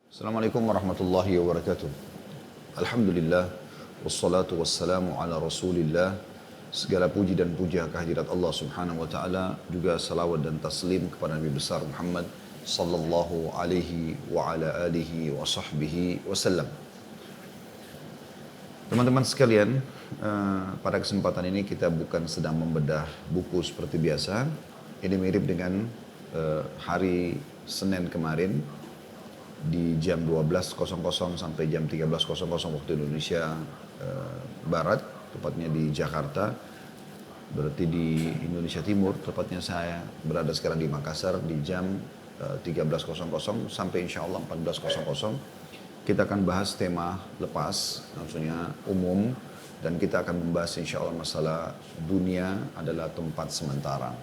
Assalamualaikum warahmatullahi wabarakatuh. Alhamdulillah, wassalatu wassalamu ala rasulillah. Segala puji dan puja kehadirat Allah subhanahu wa ta'ala. Juga salawat dan taslim kepada Nabi besar Muhammad sallallahu alaihi wa ala alihi wa sahbihi wasallam. Teman-teman sekalian, pada kesempatan ini kita bukan sedang membedah buku seperti biasa. Ini mirip dengan hari Senin kemarin di jam 12.00 sampai jam 13.00 waktu Indonesia Barat, tepatnya di Jakarta. Berarti di Indonesia Timur, tepatnya saya berada sekarang di Makassar di jam 13.00 sampai insya Allah 14.00. Kita akan bahas tema lepas, maksudnya umum, dan kita akan membahas insya Allah masalah dunia adalah tempat sementara.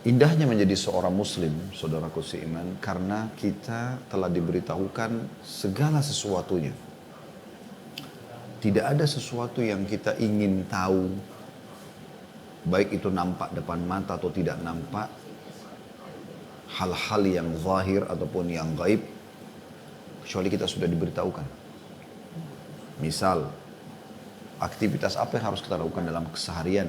Indahnya menjadi seorang muslim, saudaraku seiman, karena kita telah diberitahukan segala sesuatunya. Tidak ada sesuatu yang kita ingin tahu, baik itu nampak depan mata atau tidak nampak, hal-hal yang zahir ataupun yang gaib, kecuali kita sudah diberitahukan. Misal, aktivitas apa yang harus kita lakukan dalam keseharian.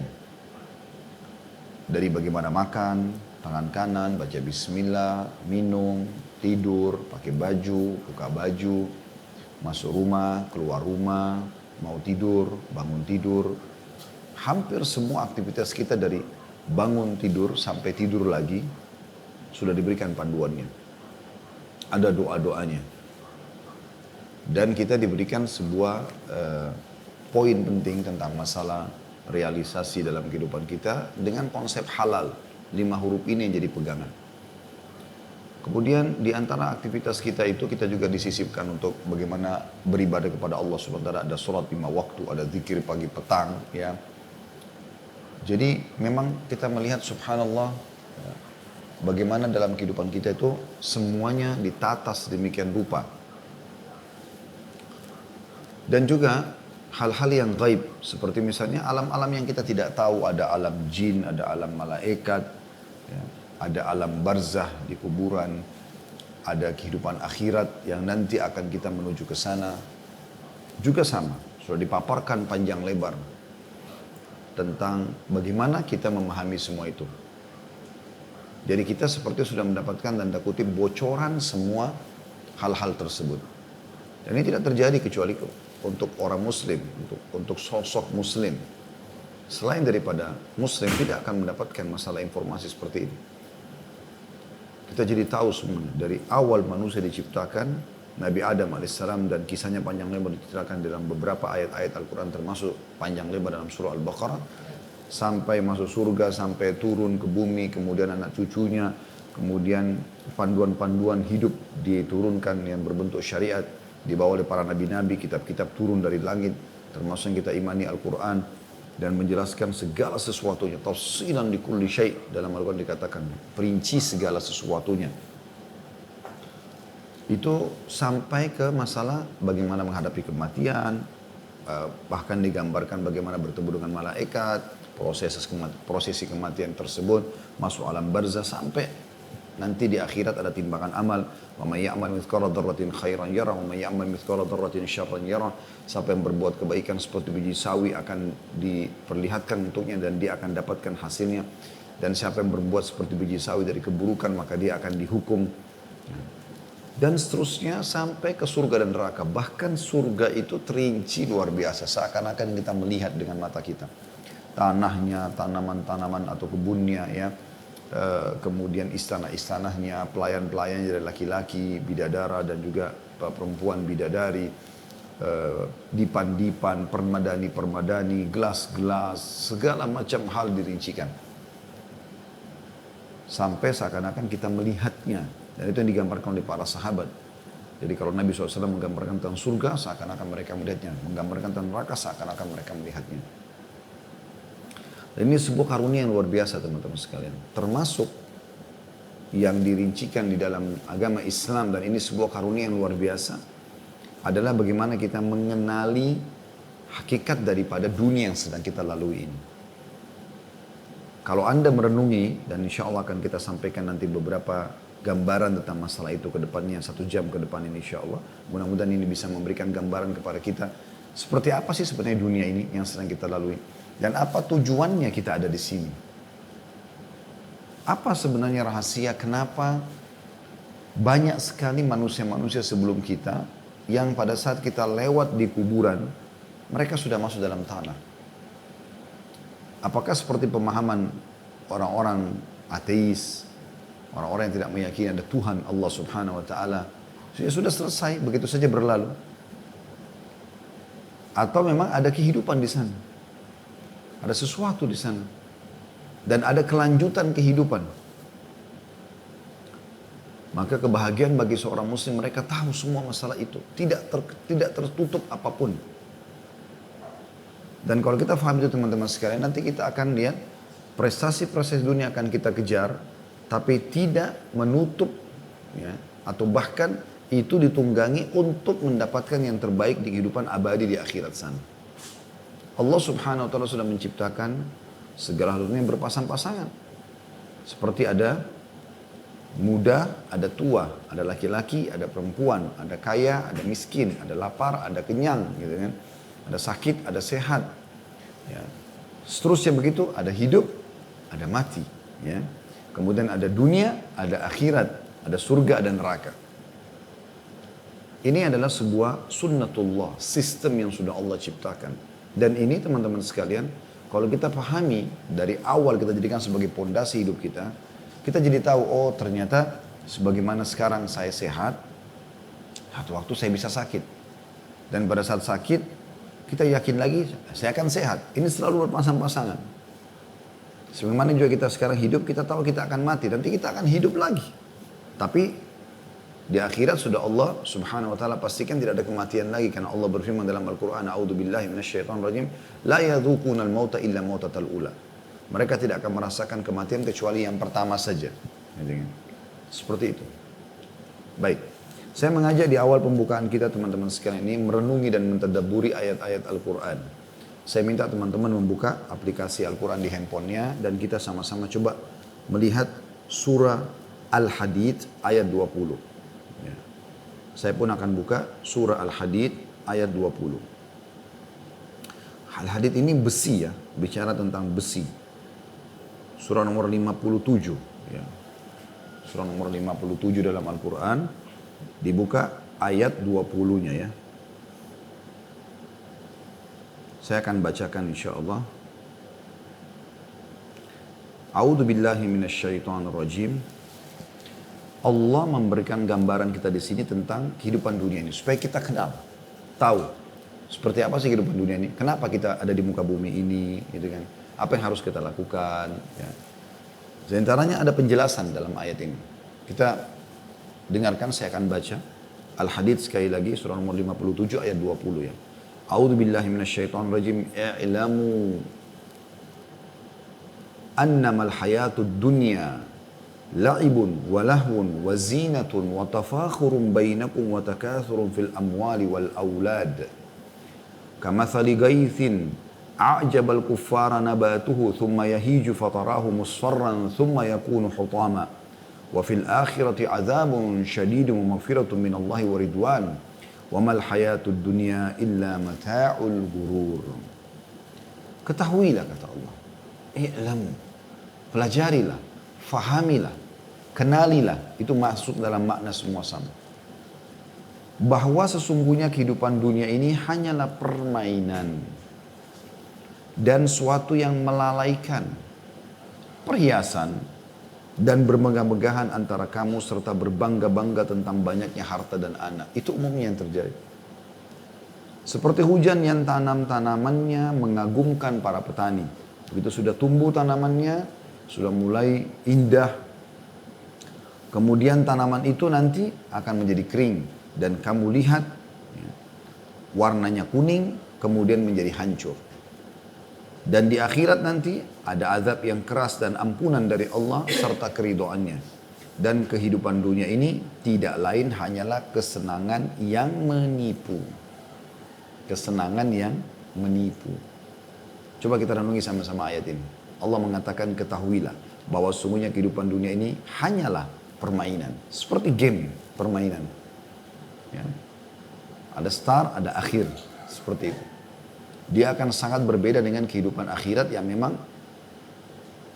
Dari bagaimana makan, tangan kanan, baca bismillah, minum, tidur, pakai baju, buka baju, masuk rumah, keluar rumah, mau tidur, bangun tidur. Hampir semua aktivitas kita dari bangun tidur sampai tidur lagi sudah diberikan panduannya. Ada doa-doanya. Dan kita diberikan sebuah poin penting tentang masalah realisasi dalam kehidupan kita dengan konsep halal. 5 huruf ini yang jadi pegangan. Kemudian di antara aktivitas kita itu kita juga disisipkan untuk bagaimana beribadah kepada Allah Subhanahu wa taala. Ada sholat 5 waktu, ada zikir pagi petang, ya. Jadi memang kita melihat subhanallah bagaimana dalam kehidupan kita itu semuanya ditata sedemikian rupa. Dan juga hal-hal yang gaib, seperti misalnya alam-alam yang kita tidak tahu, ada alam jin, ada alam malaikat, ya, ada alam barzah di kuburan, ada kehidupan akhirat yang nanti akan kita menuju ke sana. Juga sama, sudah dipaparkan panjang lebar tentang bagaimana kita memahami semua itu. Jadi kita seperti sudah mendapatkan tanda kutip bocoran semua hal-hal tersebut. Dan ini tidak terjadi kecuali untuk orang muslim, untuk sosok muslim. Selain daripada muslim tidak akan mendapatkan masalah informasi seperti ini. Kita jadi tahu semuanya. Dari awal manusia diciptakan, Nabi Adam alaihissalam, dan kisahnya panjang lebar diceritakan dalam beberapa ayat-ayat Al-Quran, termasuk panjang lebar dalam surah Al-Baqarah, sampai masuk surga, sampai turun ke bumi, kemudian anak cucunya, kemudian panduan-panduan hidup diturunkan yang berbentuk syariat, dibawa oleh para nabi-nabi, kitab-kitab turun dari langit, termasuk yang kita imani Al-Quran, dan menjelaskan segala sesuatunya. Tafsilan li kulli syai', dalam Al-Quran dikatakan, perinci segala sesuatunya. Itu sampai ke masalah bagaimana menghadapi kematian, bahkan digambarkan bagaimana bertemu dengan malaikat, prosesi kematian tersebut, masuk alam barzah, sampai nanti di akhirat ada timbangan amal. Wa may ya'mal mithqala dzarratin khairan yarah wa may ya'mal mithqala dzarratin syarran yarah. Siapa yang berbuat kebaikan seperti biji sawi akan diperlihatkan untuknya dan dia akan dapatkan hasilnya. Dan siapa yang berbuat seperti biji sawi dari keburukan maka dia akan dihukum. Dan seterusnya sampai ke surga dan neraka. Bahkan surga itu terinci luar biasa, seakan-akan kita melihat dengan mata kita. Tanahnya, tanaman-tanaman atau kebunnya, ya. Kemudian istana-istananya, pelayan-pelayannya dari laki-laki, bidadara dan juga perempuan bidadari, dipan-dipan, permadani-permadani, gelas-gelas, segala macam hal dirincikan. Sampai seakan-akan kita melihatnya. Dan itu yang digambarkan oleh para sahabat. Jadi kalau Nabi SAW menggambarkan tentang surga, seakan-akan mereka melihatnya. Menggambarkan tentang neraka, seakan-akan mereka melihatnya. Dan ini sebuah karunia yang luar biasa teman-teman sekalian. Termasuk yang dirincikan di dalam agama Islam, dan ini sebuah karunia yang luar biasa, adalah bagaimana kita mengenali hakikat daripada dunia yang sedang kita lalui ini. Kalau Anda merenungi, dan insya Allah akan kita sampaikan nanti beberapa gambaran tentang masalah itu ke depannya 1 jam ke depan ini insya Allah. Mudah-mudahan ini bisa memberikan gambaran kepada kita seperti apa sih sebenarnya dunia ini yang sedang kita lalui dan apa tujuannya kita ada di sini. Apa sebenarnya rahasia kenapa banyak sekali manusia-manusia sebelum kita yang pada saat kita lewat di kuburan mereka sudah masuk dalam tanah. Apakah seperti pemahaman orang-orang ateis, orang-orang yang tidak meyakini ada Tuhan Allah Subhanahu wa taala, sudah selesai begitu saja berlalu? Atau memang ada kehidupan di sana? Ada sesuatu di sana dan ada kelanjutan kehidupan. Maka kebahagiaan bagi seorang muslim mereka tahu semua masalah itu, tidak tertutup apapun. Dan kalau kita paham itu teman-teman sekalian, nanti kita akan lihat prestasi-prestasi dunia akan kita kejar, tapi tidak menutup ya, atau bahkan itu ditunggangi untuk mendapatkan yang terbaik di kehidupan abadi di akhirat sana. Allah Subhanahu wa taala sudah menciptakan segala hal dunia berpasang-pasangan. Seperti ada muda, ada tua, ada laki-laki, ada perempuan, ada kaya, ada miskin, ada lapar, ada kenyang, gitu kan. Ada sakit, ada sehat. Ya. Seterusnya begitu, ada hidup, ada mati. Ya. Kemudian ada dunia, ada akhirat, ada surga dan neraka. Ini adalah sebuah sunnatullah, sistem yang sudah Allah ciptakan. Dan ini teman-teman sekalian, kalau kita pahami dari awal kita jadikan sebagai pondasi hidup kita jadi tahu, oh ternyata sebagaimana sekarang saya sehat, satu waktu saya bisa sakit. Dan pada saat sakit, kita yakin lagi saya akan sehat. Ini selalu berpasang-pasangan. Sebagaimana juga kita sekarang hidup, kita tahu kita akan mati. Nanti kita akan hidup lagi. Tapi di akhirat sudah Allah Subhanahu wa taala pastikan tidak ada kematian lagi karena Allah berfirman dalam Al-Qur'an, "A'udzubillahi minasyaitonir rajim, la yadzuqunal mauta illa mautatal ula." Mereka tidak akan merasakan kematian kecuali yang pertama saja. Seperti itu. Baik. Saya mengajak di awal pembukaan kita teman-teman sekalian ini merenungi dan mentadabburi ayat-ayat Al-Quran. Saya minta teman-teman membuka aplikasi Al-Quran di handphonenya dan kita sama-sama coba melihat surah Al-Hadid ayat 20. Ya. Saya pun akan buka surah Al-Hadid ayat 20. Al-Hadid ini besi ya, bicara tentang besi. Surah nomor 57. Ya. Surah nomor 57 dalam Al-Quran. Dibuka ayat 20-nya ya. Saya akan bacakan insyaAllah. A'udzu billahi minasyaitonir rajim. Allah memberikan gambaran kita di sini tentang kehidupan dunia ini supaya kita kenal, tahu seperti apa sih kehidupan dunia ini, kenapa kita ada di muka bumi ini, gitu kan? Apa yang harus kita lakukan? Ya. Di antaranya ada penjelasan dalam ayat ini. Kita dengarkan, saya akan baca Al-Hadid sekali lagi, surah nomor 57 ayat 20 ya. A'udzu billahi minasyaitonir rajim. I'lamu annamal hayatud dunya la'ibun wa lahwun wa zinatun wa tafakhurun bainakum wa takathurun fil amwali wal aulad. Kamathali ghaithin a'jabal kuffara nabatuhu thumma yahiju fatarahu musfarran thumma yakunu hutama. Wa fil akhirati adzabun syadidun wa maghfiratun minallahi wa ridwan. Wa mal hayatud dunya illa mata'ul ghurur. Ketahuilah kata Allah. I'lamu. Pelajarilah, fahamilah, kenalilah. Itu masuk dalam makna semua sama. Bahwa sesungguhnya kehidupan dunia ini hanyalah permainan dan suatu yang melalaikan, perhiasan dan bermegah-megahan antara kamu serta berbangga-bangga tentang banyaknya harta dan anak. Itu umumnya yang terjadi. Seperti hujan yang tanamannya mengagumkan para petani. Begitu sudah tumbuh tanamannya, sudah mulai indah, kemudian tanaman itu nanti akan menjadi kering dan kamu lihat ya, warnanya kuning kemudian menjadi hancur. Dan di akhirat nanti ada azab yang keras dan ampunan dari Allah serta keridhoannya. Dan kehidupan dunia ini tidak lain hanyalah kesenangan yang menipu. Kesenangan yang menipu. Coba kita renungi sama-sama ayat ini. Allah mengatakan ketahuilah bahwa sesungguhnya kehidupan dunia ini hanyalah permainan. Seperti game, permainan. Ya. Ada start, ada akhir. Seperti itu. Dia akan sangat berbeda dengan kehidupan akhirat yang memang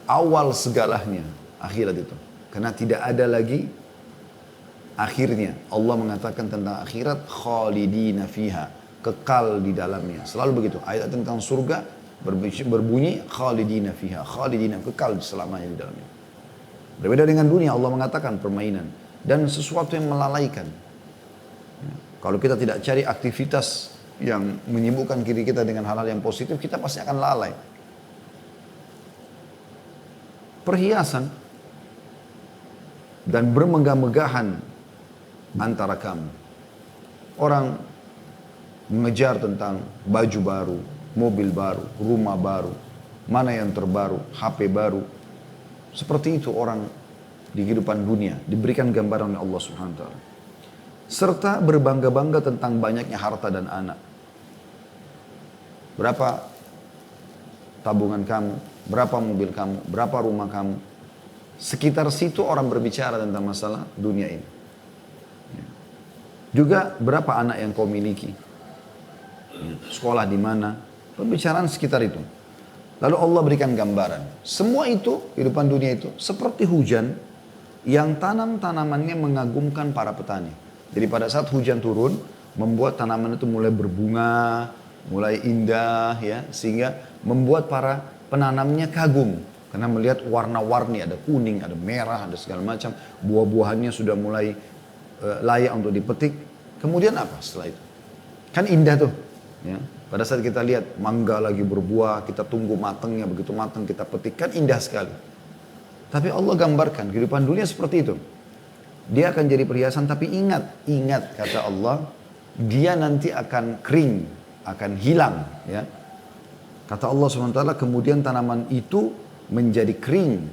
awal segalanya akhirat itu. Karena tidak ada lagi akhirnya. Allah mengatakan tentang akhirat, khalidina fiha, kekal di dalamnya. Selalu begitu. Ayat tentang surga berbunyi khalidina fiha, khalidina, kekal selamanya di dalamnya. Berbeda dengan dunia, Allah mengatakan permainan dan sesuatu yang melalaikan. Kalau kita tidak cari aktivitas yang menyibukkan diri kita dengan hal-hal yang positif, kita pasti akan lalai. Perhiasan dan bermegah-megahan antara kamu. Orang mengejar tentang baju baru, mobil baru, rumah baru, mana yang terbaru, HP baru. Seperti itu orang di kehidupan dunia diberikan gambaran oleh Allah Subhanahu wa taala. Serta berbangga-bangga tentang banyaknya harta dan anak. Berapa tabungan kamu, berapa mobil kamu, berapa rumah kamu. Sekitar situ orang berbicara tentang masalah dunia ini. Juga berapa anak yang kau miliki, sekolah di mana, pembicaraan sekitar itu. Lalu Allah berikan gambaran. Semua itu, kehidupan dunia itu, seperti hujan yang tanam-tanamannya mengagumkan para petani. Jadi pada saat hujan turun, membuat tanaman itu mulai berbunga, mulai indah, ya, sehingga membuat para penanamnya kagum. Karena melihat warna-warni, ada kuning, ada merah, ada segala macam. Buah-buahannya sudah mulai layak untuk dipetik. Kemudian apa setelah itu? Kan indah tuh. Ya. Pada saat kita lihat mangga lagi berbuah, kita tunggu matangnya, begitu matang kita petik, kan indah sekali. Tapi Allah gambarkan kehidupan dunia seperti itu. Dia akan jadi perhiasan, tapi ingat kata Allah, dia nanti akan kering, akan hilang. Ya. Kata Allah SWT, kemudian tanaman itu menjadi kering.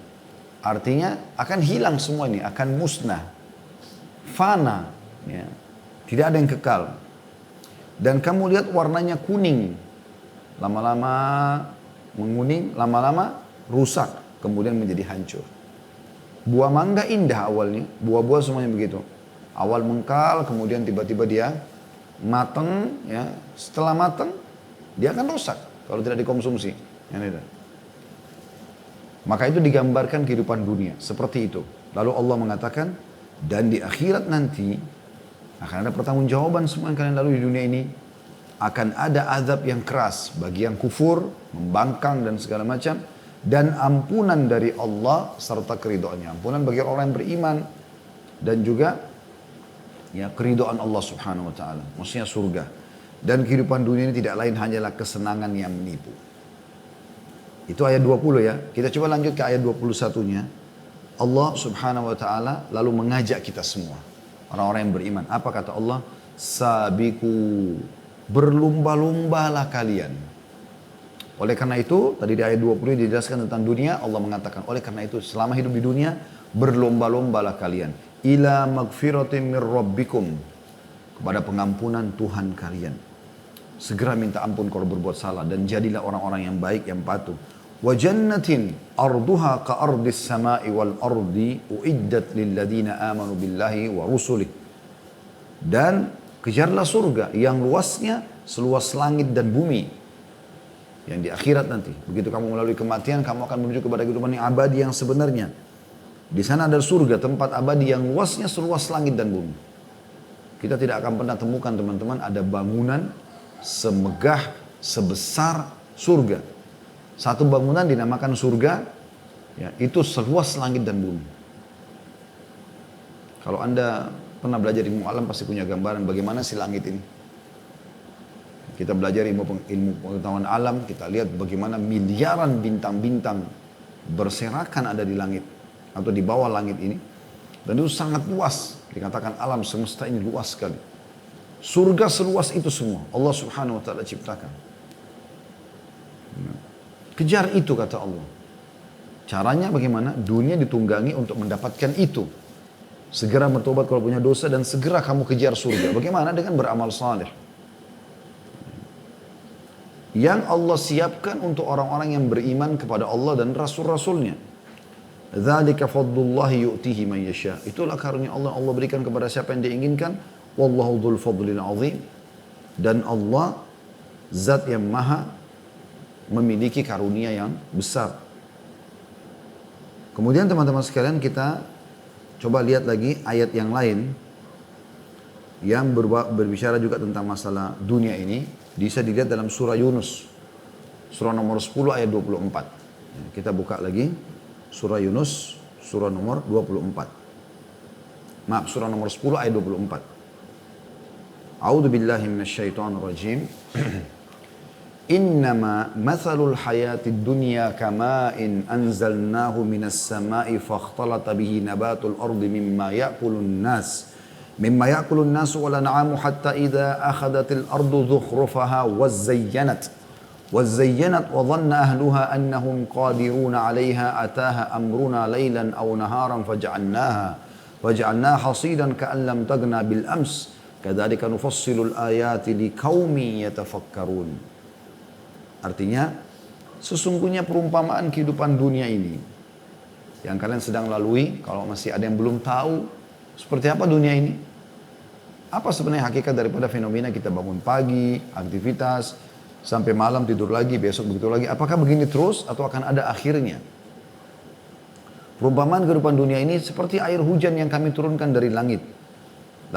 Artinya akan hilang semua ini, akan musnah. Fana. Ya. Tidak ada yang kekal. Dan kamu lihat warnanya kuning. Lama-lama menguning, lama-lama rusak. Kemudian menjadi hancur. Buah mangga indah awalnya. Buah-buah semuanya begitu. Awal mengkal, kemudian tiba-tiba dia matang. Ya. Setelah matang, dia akan rusak. Kalau tidak dikonsumsi. Maka itu digambarkan kehidupan dunia. Seperti itu. Lalu Allah mengatakan, dan di akhirat nanti, akan ada pertanggungjawaban semua yang kalian lalui di dunia ini. Akan ada azab yang keras bagi yang kufur, membangkang dan segala macam. Dan ampunan dari Allah serta keridhaannya. Ampunan bagi orang yang beriman. Dan juga ya keridhaan Allah Subhanahu wa taala. Maksudnya surga. Dan kehidupan dunia ini tidak lain hanyalah kesenangan yang menipu. Itu ayat 20 ya. Kita coba lanjut ke ayat 21-nya. Allah Subhanahu wa taala lalu mengajak kita semua. Orang-orang yang beriman. Apa kata Allah? Sabiku, berlumba-lumbalah kalian. Oleh karena itu, tadi di ayat 20 dijelaskan tentang dunia, Allah mengatakan, oleh karena itu selama hidup di dunia, berlomba-lombalah kalian. Ila magfiratin mir rabbikum. Kepada pengampunan Tuhan kalian. Segera minta ampun kalau berbuat salah. Dan jadilah orang-orang yang baik, yang patuh. Wa jannatin arduha ka ardis sama'i wal ardi uiddat lilladina amanu billahi wa rusulih. Dan kejarlah surga yang luasnya seluas langit dan bumi. Yang di akhirat nanti. Begitu kamu melalui kematian, kamu akan menuju kepada kehidupan yang abadi yang sebenarnya. Di sana ada surga, tempat abadi yang luasnya seluas langit dan bumi. Kita tidak akan pernah temukan teman-teman ada bangunan semegah, sebesar surga. Satu bangunan dinamakan surga, ya, itu seluas langit dan bumi. Kalau Anda pernah belajar ilmu alam pasti punya gambaran bagaimana si langit ini. Kita belajar ilmu pengetahuan alam, kita lihat bagaimana miliaran bintang-bintang berserakan ada di langit atau di bawah langit ini. Dan itu sangat luas. Dikatakan alam semesta ini luas sekali. Surga seluas itu semua. Allah Subhanahu wa taala ciptakan. Kejar itu kata Allah. Caranya bagaimana? Dunia ditunggangi untuk mendapatkan itu. Segera bertobat kalau punya dosa dan segera kamu kejar surga. Bagaimana? Dengan beramal saleh. Yang Allah siapkan untuk orang-orang yang beriman kepada Allah dan Rasul-Rasulnya. Dzalika fadlullahi yu'tihi man yasha. Itulah karunia Allah, Allah berikan kepada siapa yang diinginkan. Wallahu dzul fadlil azim. Dan Allah zat yang maha memiliki karunia yang besar. Kemudian teman-teman sekalian, kita coba lihat lagi ayat yang lain yang berbicara juga tentang masalah dunia ini. Bisa dilihat dalam surah Yunus, surah nomor 10 ayat 24. Kita buka lagi surah Yunus, surah nomor 24. Maaf, surah nomor 10 ayat 24. A'udzu billahi minasyaitonir rajim. Innama mathalul hayatid dunya kama'in anzalnahu minas sama'i fakhtalata bihi nabatul ardi mimma ya'kulun nas wal an'amu hatta idza akhadhatil ardu zukhrufaha wazayyanat wa dhanna ahluha annahum qadiruna 'alayha ataha amruna laylan aw naharan faj'alnaha hasidan ka'an lam taghna bil ams kadzalika nufassilul ayati liqaumin yatafakkarun. Artinya, sesungguhnya perumpamaan kehidupan dunia ini yang kalian sedang lalui, kalau masih ada yang belum tahu seperti apa dunia ini, apa sebenarnya hakikat daripada fenomena kita bangun pagi, aktivitas, sampai malam tidur lagi, besok begitu lagi, apakah begini terus atau akan ada akhirnya? Perumpamaan kehidupan dunia ini seperti air hujan yang kami turunkan dari langit.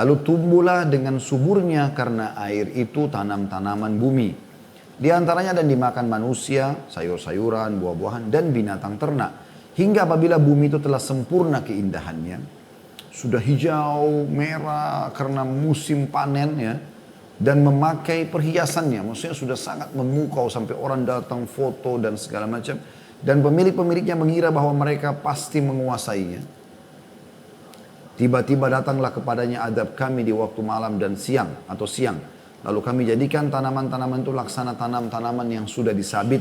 Lalu tumbuhlah dengan suburnya karena air itu tanam-tanaman bumi. Di antaranya dan dimakan manusia, sayur-sayuran, buah-buahan, dan binatang ternak. Hingga apabila bumi itu telah sempurna keindahannya, sudah hijau, merah karena musim panen ya, dan memakai perhiasannya, maksudnya sudah sangat memukau sampai orang datang foto dan segala macam. Dan pemilik-pemiliknya mengira bahwa mereka pasti menguasainya. Tiba-tiba datanglah kepadanya adab kami di waktu malam dan siang atau siang. Lalu kami jadikan tanaman-tanaman itu laksana tanaman yang sudah disabit.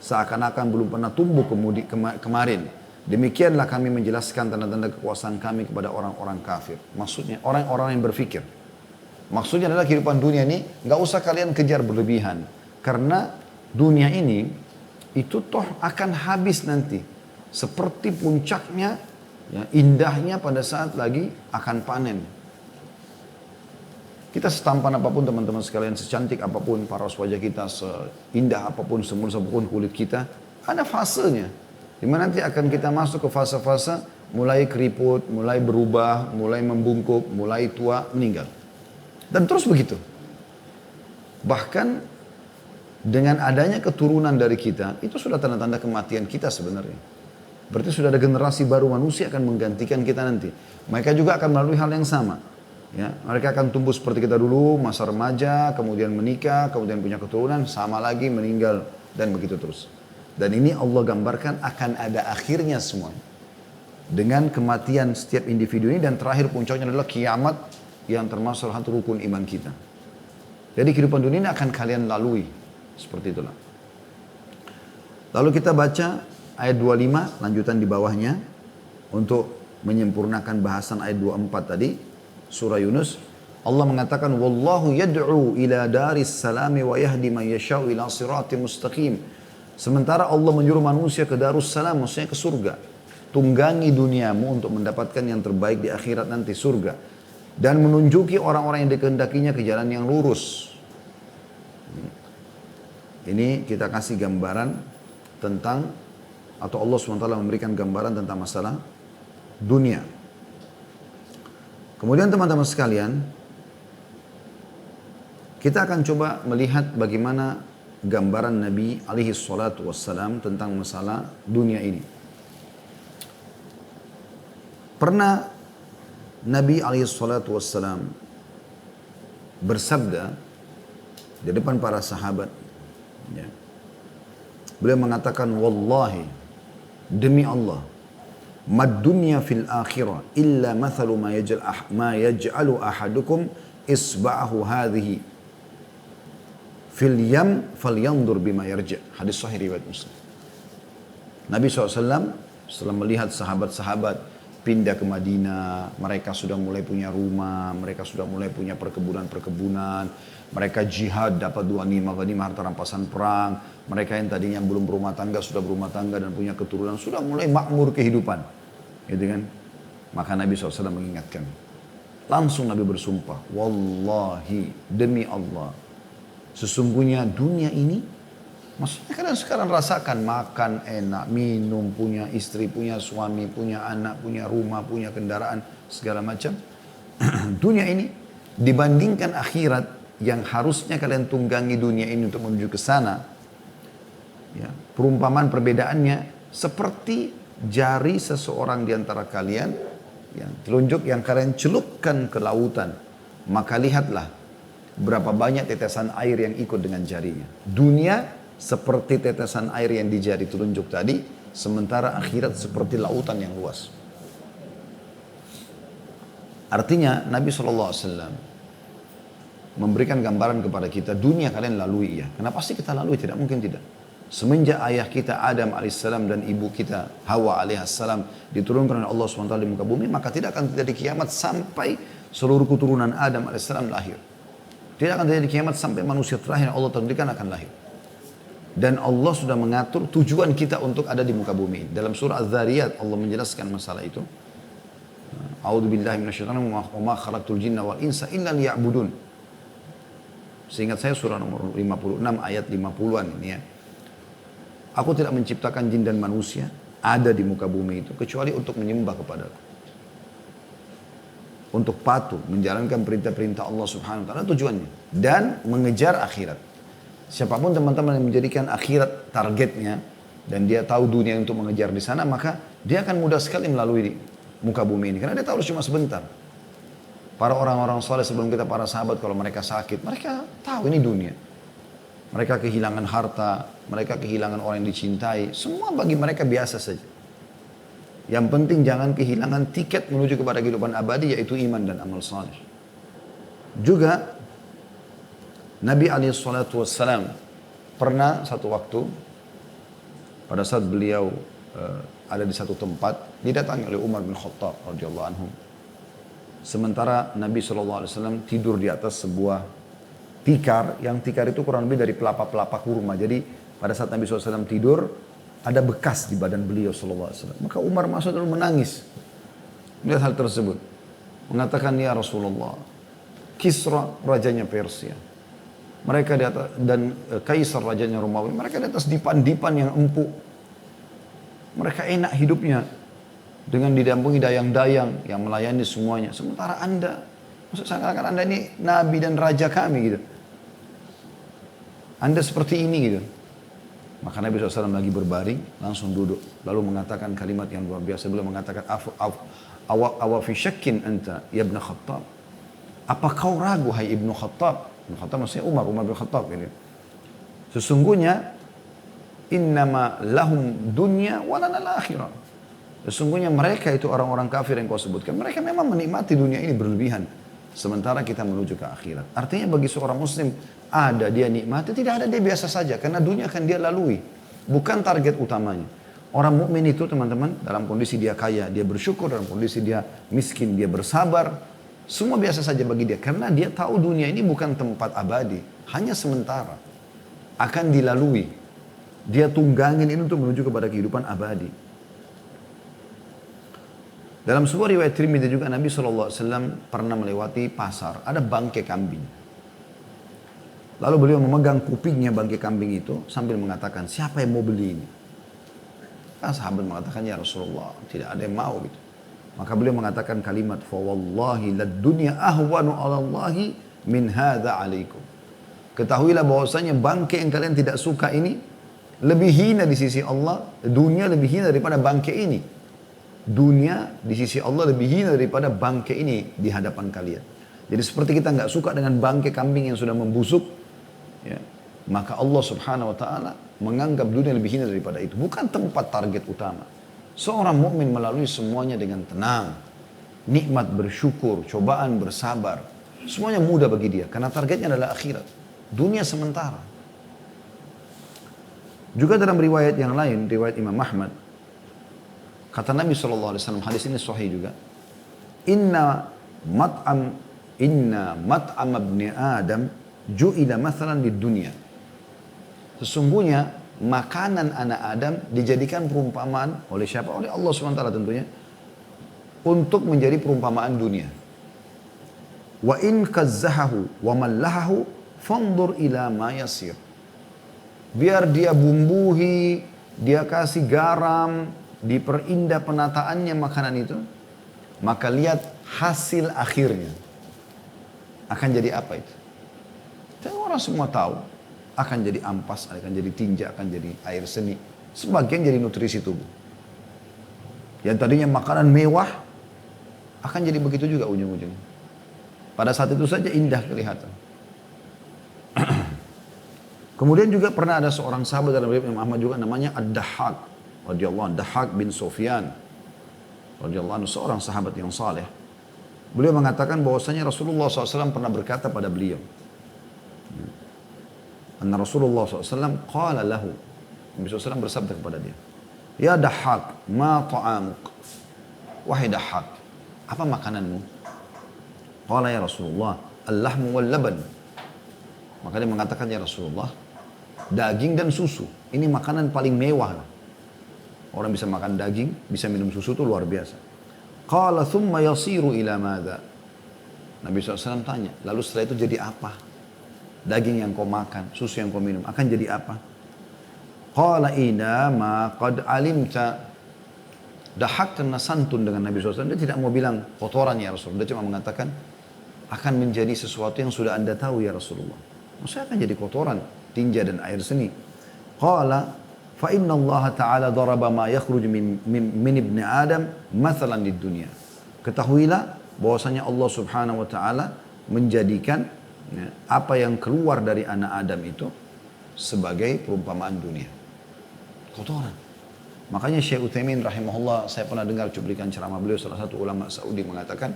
Seakan-akan belum pernah tumbuh kemarin. Demikianlah kami menjelaskan tanda-tanda kekuasaan kami kepada orang-orang kafir. Maksudnya orang-orang yang berfikir. Maksudnya adalah kehidupan dunia ini nggak usah kalian kejar berlebihan. Karena dunia ini itu toh akan habis nanti. Seperti puncaknya, ya, indahnya pada saat lagi akan panen. Kita setampan apapun teman-teman sekalian, secantik apapun paras wajah kita, seindah apapun, semulus apapun kulit kita, ada fasenya. Dimana nanti akan kita masuk ke fase-fase mulai keriput, mulai berubah, mulai membungkuk, mulai tua, meninggal. Dan terus begitu. Bahkan dengan adanya keturunan dari kita, itu sudah tanda-tanda kematian kita sebenarnya. Berarti sudah ada generasi baru manusia akan menggantikan kita nanti. Mereka juga akan melalui hal yang sama. Ya, mereka akan tumbuh seperti kita dulu, masa remaja, kemudian menikah, kemudian punya keturunan, sama lagi meninggal, dan begitu terus. Dan ini Allah gambarkan akan ada akhirnya semua. Dengan kematian setiap individu ini, dan terakhir puncaknya adalah kiamat yang termasuk salah satu rukun iman kita. Jadi kehidupan dunia ini akan kalian lalui. Seperti itulah. Lalu kita baca ayat 25, lanjutan di bawahnya, untuk menyempurnakan bahasan ayat 24 tadi. Surah Yunus, Allah mengatakan wallahu yad'u ila daris salami wa yahdi man yasha'u ila siratim mustaqim. Sementara Allah menyuruh manusia ke darus salam, maksudnya ke surga. Tunggangi duniamu untuk mendapatkan yang terbaik di akhirat nanti, surga. Dan menunjuki orang-orang yang dikehendakinya ke jalan yang lurus. Ini kita kasih gambaran tentang, atau Allah SWT memberikan gambaran tentang masalah dunia. Kemudian teman-teman sekalian, kita akan coba melihat bagaimana gambaran Nabi alaihi salatu wassalam tentang masalah dunia ini. Pernah Nabi alaihi salatu wassalam bersabda di depan para sahabat, ya. Beliau mengatakan, wallahi, demi Allah, mad dunya fil akhirah illa mathalu ma yaj'alu ahadukum isba'ahu hadhihi fil yam falyandur bima yarja'. Hadis sahih riwayat Muslim. Nabi SAW setelah melihat sahabat-sahabat pindah ke Madinah, mereka sudah mulai punya rumah, mereka sudah mulai punya perkebunan-perkebunan, mereka jihad dapat ghanimah harta rampasan perang, mereka yang tadinya belum berumah tangga sudah berumah tangga dan punya keturunan, sudah mulai makmur kehidupan. Gitu kan? Maka Nabi SAW mengingatkan. Langsung Nabi bersumpah, wallahi demi Allah, sesungguhnya dunia ini, maksudnya kalian sekarang rasakan makan enak, minum, punya istri, punya suami, punya anak, punya rumah, punya kendaraan, segala macam. Dunia ini dibandingkan akhirat yang harusnya kalian tunggangi dunia ini untuk menuju ke sana. Ya, perumpamaan perbedaannya seperti jari seseorang di antara kalian, yang telunjuk yang kalian celupkan ke lautan, maka lihatlah berapa banyak tetesan air yang ikut dengan jarinya. Dunia seperti tetesan air yang di jari telunjuk tadi, sementara akhirat seperti lautan yang luas. Artinya Nabi SAW memberikan gambaran kepada kita, dunia kalian lalui ya. Kenapa sih kita lalui? Tidak mungkin tidak. Semenjak ayah kita Adam alaihissalam dan ibu kita Hawa alaihissalam diturunkan oleh Allah SWT di muka bumi, maka tidak akan terjadi kiamat sampai seluruh keturunan Adam alaihissalam lahir. Tidak akan terjadi kiamat sampai manusia terakhir yang Allah takdirkan akan lahir. Dan Allah sudah mengatur tujuan kita untuk ada di muka bumi. Dalam surah Az-Zariyat Allah menjelaskan masalah itu. A'udzubillahi minasyaitonir rajim wa ma khalaqtul jinna wal insa illa liya'budun. Seingat saya surah nomor 56 ayat 50-an ini ya. Aku tidak menciptakan jin dan manusia ada di muka bumi itu kecuali untuk menyembah kepadaku. Untuk patuh, menjalankan perintah-perintah Allah Subhanahu wa taala tujuannya dan mengejar akhirat. Siapapun teman-teman yang menjadikan akhirat targetnya dan dia tahu dunia untuk mengejar di sana, maka dia akan mudah sekali melalui muka bumi ini karena dia tahu cuma sebentar. Para orang-orang soleh sebelum kita, para sahabat, kalau mereka sakit, mereka tahu ini dunia. Mereka kehilangan harta, mereka kehilangan orang yang dicintai. Semua bagi mereka biasa saja. Yang penting jangan kehilangan tiket menuju kepada kehidupan abadi, yaitu iman dan amal saleh. Juga Nabi SAW pernah satu waktu, pada saat beliau ada di satu tempat, didatangi oleh Umar bin Khattab radhiyallahu anhu. Sementara Nabi SAW tidur di atas sebuah tikar, yang tikar itu kurang lebih dari pelapa-pelapa kurma. Jadi pada saat Nabi SAW tidur, ada bekas di badan beliau SAW. Maka Umar masuk lalu menangis melihat hal tersebut. Mengatakan, ya Rasulullah, Kisra rajanya Persia, mereka di atas, dan Kaisar rajanya Romawi, mereka di atas dipan-dipan yang empuk. Mereka enak hidupnya dengan didampingi dayang-dayang yang melayani semuanya. Sementara Anda, seakan-akan Anda ini nabi dan raja kami gitu. Anda seperti ini gitu. Maka Nabi SAW lagi berbaring, langsung duduk. Lalu mengatakan kalimat yang luar biasa. Beliau mengatakan, awa fi syakkin anta ya ibn Khattab. Apa kau ragu hai ibnu Khattab? Ibnu Khattab maksudnya Umar bin Khattab ini. Sesungguhnya, innama lahum dunya walana akhirah. Sesungguhnya mereka itu orang-orang kafir yang kau sebutkan. Mereka memang menikmati dunia ini berlebihan. Sementara kita menuju ke akhirat. Artinya bagi seorang muslim, ada dia nikmati, tidak ada dia biasa saja. Karena dunia akan dia lalui. Bukan target utamanya. Orang mukmin itu teman-teman, dalam kondisi dia kaya, dia bersyukur. Dalam kondisi dia miskin, dia bersabar. Semua biasa saja bagi dia. Karena dia tahu dunia ini bukan tempat abadi. Hanya sementara. Akan dilalui. Dia tunggangin ini untuk menuju kepada kehidupan abadi. Dalam sebuah riwayat Tirmidzi juga Nabi SAW pernah melewati pasar. Ada bangkai kambing. Lalu beliau memegang kupingnya bangkai kambing itu sambil mengatakan, siapa yang mau beli ini? Nah, sahabat mengatakan, ya Rasulullah, tidak ada yang mau gitu. Maka beliau mengatakan kalimat, fa wallahi lad dunya ahwanu 'ala Allahi min hadza 'alaikum. Ketahuilah bahwasanya bangkai yang kalian tidak suka ini lebih hina di sisi Allah, dunia lebih hina daripada bangkai ini. Dunia di sisi Allah lebih hina daripada bangkai ini di hadapan kalian. Jadi seperti kita nggak suka dengan bangkai kambing yang sudah membusuk, ya, maka Allah Subhanahu Wa Taala menganggap dunia lebih hina daripada itu. Bukan tempat target utama. Seorang mukmin melalui semuanya dengan tenang, nikmat bersyukur, cobaan bersabar, semuanya mudah bagi dia karena targetnya adalah akhirat. Dunia sementara. Juga dalam riwayat yang lain, riwayat Imam Ahmad, Kata Nabi SAW, hadis ini sahih juga. Inna mat'am ibni Adam ju'ila mathalan di dunia. Sesungguhnya makanan anak Adam dijadikan perumpamaan oleh siapa? Oleh Allah SWT tentunya. Untuk menjadi perumpamaan dunia. Wa in kazzahahu wa mallahahu fandur ila ma yasir. Biar dia bumbuhi, dia kasih garam, diperindah penataannya makanan itu, maka lihat hasil akhirnya. Akan jadi apa itu? Dan orang semua tahu, akan jadi ampas, akan jadi tinja, akan jadi air seni. Sebagian jadi nutrisi tubuh. Yang tadinya makanan mewah, akan jadi begitu juga ujung-ujungnya. Pada saat itu saja indah kelihatan. Kemudian juga pernah ada seorang sahabat dalam riwayat Imam Ahmad juga namanya Ad-Dahhak radhiyallahu anhu, Dahhak bin Sufyan radhiyallahu anhu, seorang sahabat yang saleh. Beliau mengatakan bahwasanya Rasulullah SAW pernah berkata pada beliau, anna Rasulullah SAW qala lahu, Nabi SAW bersabda kepada dia, ya Dahhak, ma ta'amuk, wahai Dahhak, apa makananmu? Qala ya Rasulullah, al-lahmu wal laban. Maka dia mengatakan, ya Rasulullah, daging dan susu. Ini makanan paling mewah. Orang bisa makan daging, bisa minum susu itu luar biasa. Qala thumma yasiru ila madha. Nabi SAW tanya, lalu setelah itu jadi apa? Daging yang kau makan, susu yang kau minum, akan jadi apa? Qala ina ma qad alimta. Dahak kena santun dengan Nabi SAW. Dia tidak mau bilang kotoran ya Rasulullah. Dia cuma mengatakan, akan menjadi sesuatu yang sudah anda tahu ya Rasulullah. Maksudnya akan jadi kotoran, tinja dan air seni. Qala fa inna Allah Ta'ala daraba ma yakhruj min ibni Adam mathalan di dunia. Ketahuilah bahwasanya Allah Subhanahu wa Ta'ala menjadikan apa yang keluar dari anak Adam itu sebagai perumpamaan dunia. Kotoran. Makanya Syekh Utsaimin rahimahullah, saya pernah dengar cuplikan ceramah beliau, salah satu ulama Saudi mengatakan,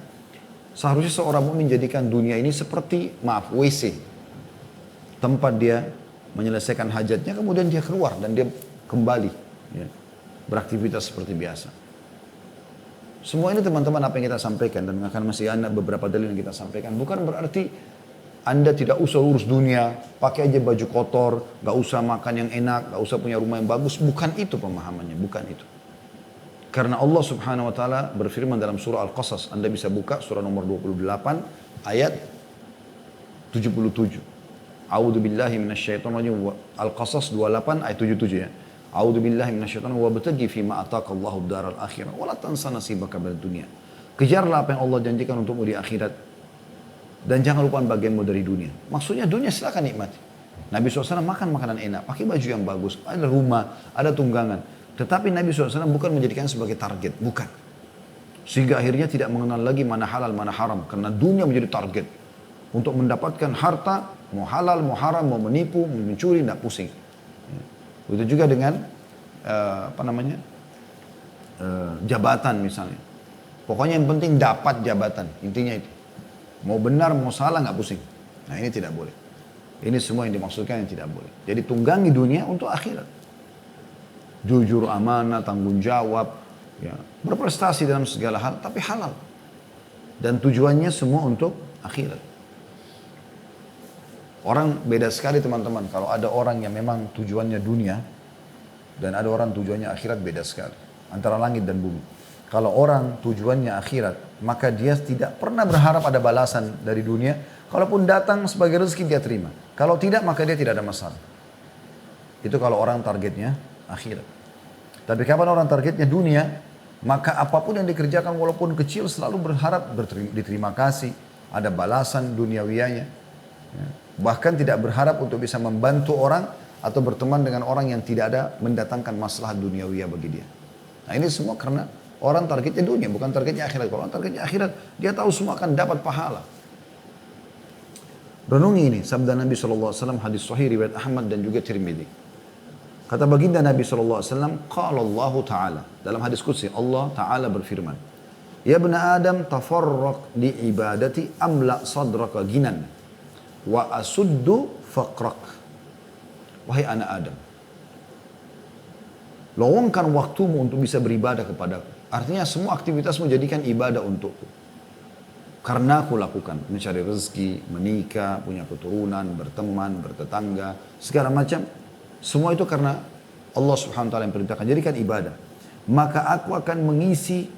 seharusnya seorang mukmin menjadikan dunia ini seperti, WC. Tempat dia menyelesaikan hajatnya, kemudian dia keluar dan dia kembali ya, beraktivitas seperti biasa. Semua ini teman-teman apa yang kita sampaikan, dan akan masih ada beberapa dalil yang kita sampaikan, bukan berarti anda tidak usah urus dunia, pakai aja baju kotor, gak usah makan yang enak, gak usah punya rumah yang bagus. Bukan itu pemahamannya, bukan itu. Karena Allah Subhanahu wa Ta'ala berfirman dalam surah Al-Qasas, anda bisa buka surah nomor 28 ayat 77. A'udzu billahi minasyaitonir rajim. Al-Qasas 28 ayat 77 ya. A'udzu billahi minasyaitonir wa bataghi fi ma ataqallahu ad-daral akhirah wa la tansa nasibaka minad dunya. Kejarlah apa yang Allah janjikan untukmu di akhirat dan jangan lupa bagianmu dari dunia. Maksudnya dunia silakan nikmati. Nabi SAW makan makanan enak, pakai baju yang bagus, ada rumah, ada tunggangan. Tetapi Nabi SAW bukan menjadikan sebagai target, bukan. Sehingga akhirnya tidak mengenal lagi mana halal, mana haram. Karena dunia menjadi target. Untuk mendapatkan harta, mau halal, mau haram, mau menipu, mau mencuri, tidak pusing. Begitu juga dengan jabatan misalnya. Pokoknya yang penting dapat jabatan, intinya itu. Mau benar, mau salah, nggak pusing. Nah ini tidak boleh. Ini semua yang dimaksudkan yang tidak boleh. Jadi tunggangi dunia untuk akhirat. Jujur, amanah, tanggung jawab. Ya, berprestasi dalam segala hal, tapi halal. Dan tujuannya semua untuk akhirat. Orang beda sekali teman-teman. Kalau ada orang yang memang tujuannya dunia, dan ada orang tujuannya akhirat, beda sekali. Antara langit dan bumi. Kalau orang tujuannya akhirat, maka dia tidak pernah berharap ada balasan dari dunia. Kalaupun datang sebagai rezeki dia terima. Kalau tidak, maka dia tidak ada masalah. Itu kalau orang targetnya akhirat. Tapi kapan orang targetnya dunia, maka apapun yang dikerjakan walaupun kecil selalu berharap diterima kasih, ada balasan duniawiyanya. Ya. Bahkan tidak berharap untuk bisa membantu orang atau berteman dengan orang yang tidak ada mendatangkan masalah duniawiyah bagi dia. Nah ini semua karena orang targetnya dunia, bukan targetnya akhirat. Kalau orang targetnya akhirat, dia tahu semua akan dapat pahala. Renungi ini, sabda Nabi SAW, hadis sahih riwayat Ahmad dan juga Tirmidzi. Kata baginda Nabi SAW, qala Allah Ta'ala. Dalam hadis qudsi, Allah Ta'ala berfirman, ya bna Adam tafarraq li ibadati amla sadraka ginan wa asuddu faqrak. Wahai anak Adam, Luangkan waktumu untuk bisa beribadah kepadaku. Artinya semua aktivitasmu jadikan ibadah untukku. Karena aku lakukan, mencari rezeki, menikah, punya keturunan, berteman, bertetangga, segala macam. Semua itu karena Allah Subhanahu wa taala yang perintahkan, jadikan ibadah. Maka aku akan mengisi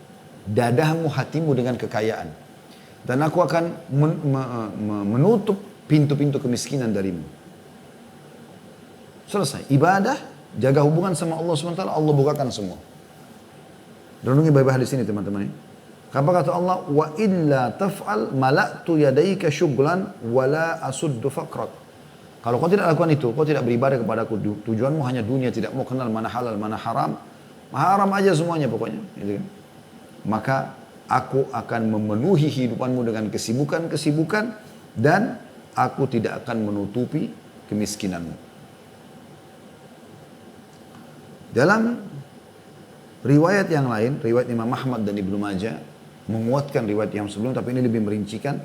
dadamu, hatimu dengan kekayaan. Dan aku akan menutup pintu-pintu kemiskinan darimu. Selesai. Ibadah, jaga hubungan sama Allah Subhanahu wa taala, Allah bukakan semua. Renungi baik-baik di sini teman-teman. Apa kata Allah? Wa illa taf'al mala'tu yadaika syughlan wala asuddu faqrak. Kalau kau tidak lakukan itu, kau tidak beribadah kepadaku, tujuanmu hanya dunia, tidak mau kenal mana halal, mana haram. Haram aja semuanya pokoknya. Gitu kan? Maka aku akan memenuhi hidupanmu dengan kesibukan-kesibukan dan aku tidak akan menutupi kemiskinanmu. Dalam riwayat yang lain, riwayat Imam Ahmad dan Ibnu Majah, menguatkan riwayat yang sebelum, tapi ini lebih merincikan.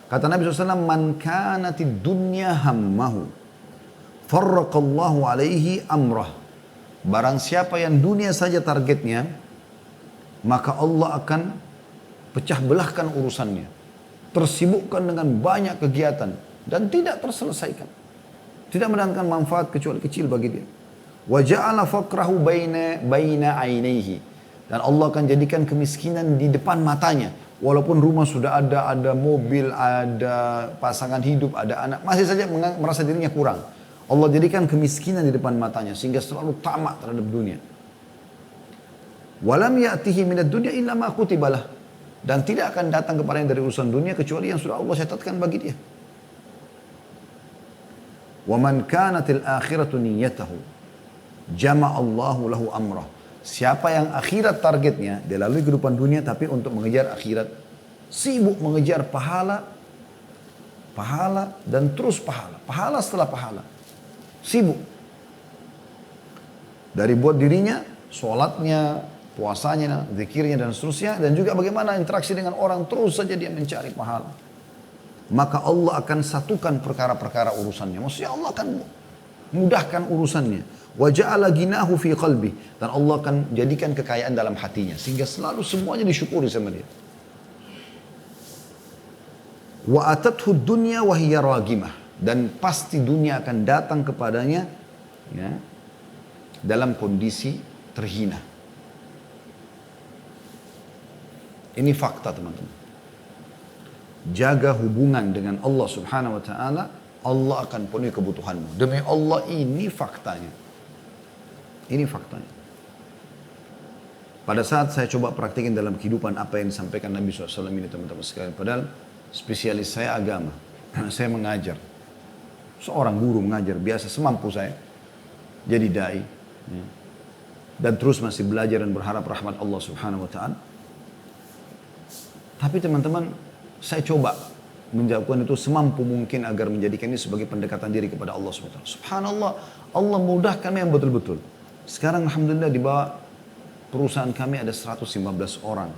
Kata Nabi SAW, man kanatid dunya hammahu, farraqallahu alaihi amrah. Barang siapa yang dunia saja targetnya, maka Allah akan pecah belahkan urusannya. Tersibukkan dengan banyak kegiatan dan tidak terselesaikan. Tidak mendatangkan manfaat kecuali kecil bagi dia. Wa ja'ala faqrahu baina ainaihi. Dan Allah akan jadikan kemiskinan di depan matanya. Walaupun rumah sudah ada mobil, ada pasangan hidup, ada anak, masih saja merasa dirinya kurang. Allah jadikan kemiskinan di depan matanya sehingga selalu tamak terhadap dunia. Walam ya'tihi minad dunya illa ma kutibalah. Dan tidak akan datang kepadanya dari urusan dunia kecuali yang sudah Allah catatkan bagi dia. Wa man kanatil akhiratu niyyatahu jama'allahu lahu amrah. Siapa yang akhirat targetnya, dia lalui kehidupan dunia tapi untuk mengejar akhirat. Sibuk mengejar pahala, pahala dan terus pahala. Pahala setelah pahala. Sibuk. Dari buat dirinya, sholatnya, puasanya, zikirnya dan seterusnya. Dan juga bagaimana interaksi dengan orang, terus saja dia mencari pahala. Maka Allah akan satukan perkara-perkara urusannya. Maksudnya Allah akan mudahkan urusannya. Wa ja'ala ginahu fi qalbi, dan Allah akan jadikan kekayaan dalam hatinya sehingga selalu semuanya disyukuri sama dia. Wa atathu dunya wa hiya ragimah, dan pasti dunia akan datang kepadanya ya, dalam kondisi terhina. Ini fakta teman-teman. Jaga hubungan dengan Allah Subhanahu wa taala, Allah akan penuhi kebutuhanmu. Demi Allah, ini faktanya. Ini faktanya. Pada saat saya coba praktikin dalam kehidupan apa yang disampaikan Nabi SAW ini teman-teman sekalian. Padahal spesialis saya agama. Saya mengajar. Seorang guru mengajar biasa semampu saya. Jadi dai. Ya. Dan terus masih belajar dan berharap rahmat Allah Subhanahu wa ta'ala. Tapi teman-teman, saya coba menjawabkan itu semampu mungkin agar menjadikan ini sebagai pendekatan diri kepada Allah Subhanahu wa ta'ala. Subhanallah, Allah mudahkan yang betul-betul. Sekarang alhamdulillah di bawah perusahaan kami ada 115 orang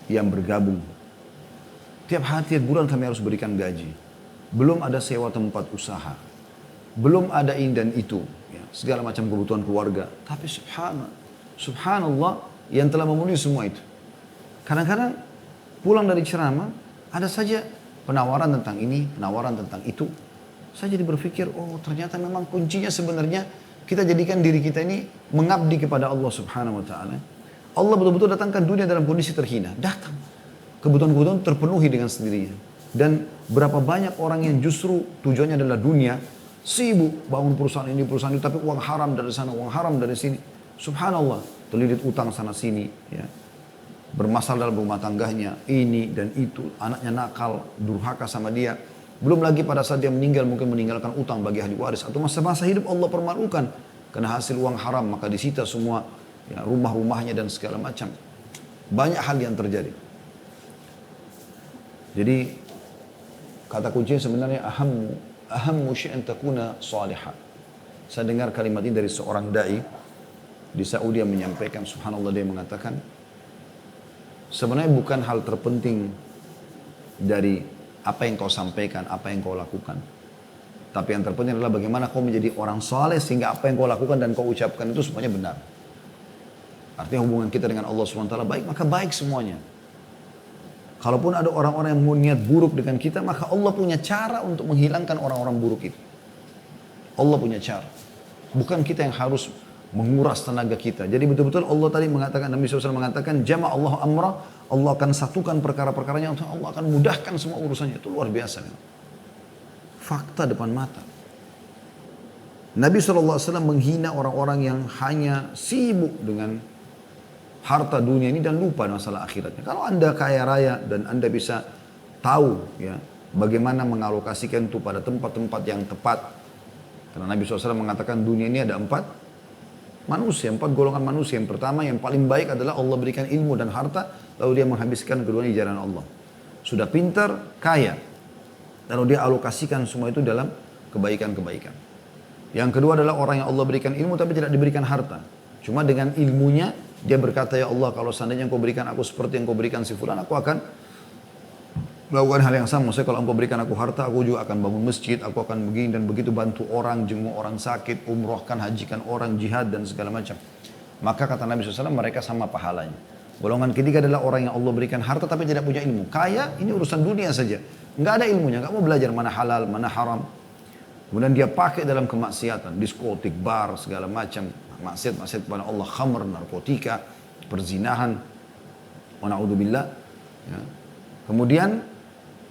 yang bergabung. Tiap bulan kami harus berikan gaji. Belum ada sewa tempat usaha. Belum ada ini dan itu. Ya, segala macam kebutuhan keluarga. Tapi subhanallah yang telah memenuhi semua itu. Kadang-kadang pulang dari ceramah ada saja penawaran tentang ini, penawaran tentang itu. Saya jadi berpikir, oh ternyata memang kuncinya sebenarnya kita jadikan diri kita ini mengabdi kepada Allah Subhanahu wa ta'ala. Allah betul-betul datangkan dunia dalam kondisi terhina. Datang. Kebutuhan-kebutuhan terpenuhi dengan sendirinya. Dan berapa banyak orang yang justru tujuannya adalah dunia. Sibuk bangun perusahaan ini, perusahaan itu. Tapi uang haram dari sana, uang haram dari sini. Subhanallah. Terlilit utang sana sini. Ya. Bermasalah dalam rumah tangganya. Ini dan itu. Anaknya nakal, durhaka sama dia. Belum lagi pada saat dia meninggal mungkin meninggalkan utang bagi ahli waris. Atau masa-masa hidup Allah permalukan. Karena hasil uang haram maka disita semua ya, rumah-rumahnya dan segala macam. Banyak hal yang terjadi. Jadi kata kuncinya sebenarnya ahammu syai'an takuna salihah. Saya dengar kalimat ini dari seorang da'i di Saudi yang menyampaikan, subhanallah, dia mengatakan sebenarnya bukan hal terpenting dari apa yang kau sampaikan, apa yang kau lakukan. Tapi yang terpenting adalah bagaimana kau menjadi orang saleh sehingga apa yang kau lakukan dan kau ucapkan itu semuanya benar. Artinya hubungan kita dengan Allah SWT baik, maka baik semuanya. Kalaupun ada orang-orang yang mau niat buruk dengan kita, maka Allah punya cara untuk menghilangkan orang-orang buruk itu. Allah punya cara. Bukan kita yang harus menguras tenaga kita. Jadi betul-betul Allah tadi mengatakan, Nabi SAW mengatakan, Jama' Allah amrah, Allah akan satukan perkara-perkaranya, Allah akan mudahkan semua urusannya. Itu luar biasa. Fakta depan mata. Nabi SAW menghina orang-orang yang hanya sibuk dengan harta dunia ini dan lupa masalah akhiratnya. Kalau Anda kaya raya dan Anda bisa tahu ya bagaimana mengalokasikan itu pada tempat-tempat yang tepat. Karena Nabi SAW mengatakan dunia ini ada 4 golongan manusia. Yang pertama yang paling baik adalah Allah berikan ilmu dan harta, lalu dia menghabiskan keduanya di jalan Allah. Sudah pintar, kaya. Lalu dia alokasikan semua itu dalam kebaikan-kebaikan. Yang kedua adalah orang yang Allah berikan ilmu tapi tidak diberikan harta. Cuma dengan ilmunya dia berkata, ya Allah kalau seandainya engkau berikan aku seperti yang engkau berikan si fulan, aku akan melakukan hal yang sama. Maksudnya kalau engkau berikan aku harta, aku juga akan bangun masjid, aku akan begini dan begitu, bantu orang, jenguk orang sakit, umrohkan, hajikan orang, jihad dan segala macam. Maka kata Nabi SAW mereka sama pahalanya. Golongan ketiga adalah orang yang Allah berikan harta tapi tidak punya ilmu. Kaya, ini urusan dunia saja. Nggak ada ilmunya, nggak mau belajar mana halal, mana haram. Kemudian dia pakai dalam kemaksiatan, diskotik, bar, segala macam. Maksiat kepada Allah, khamr, narkotika, perzinahan, wa na'udzubillah. Ya. Kemudian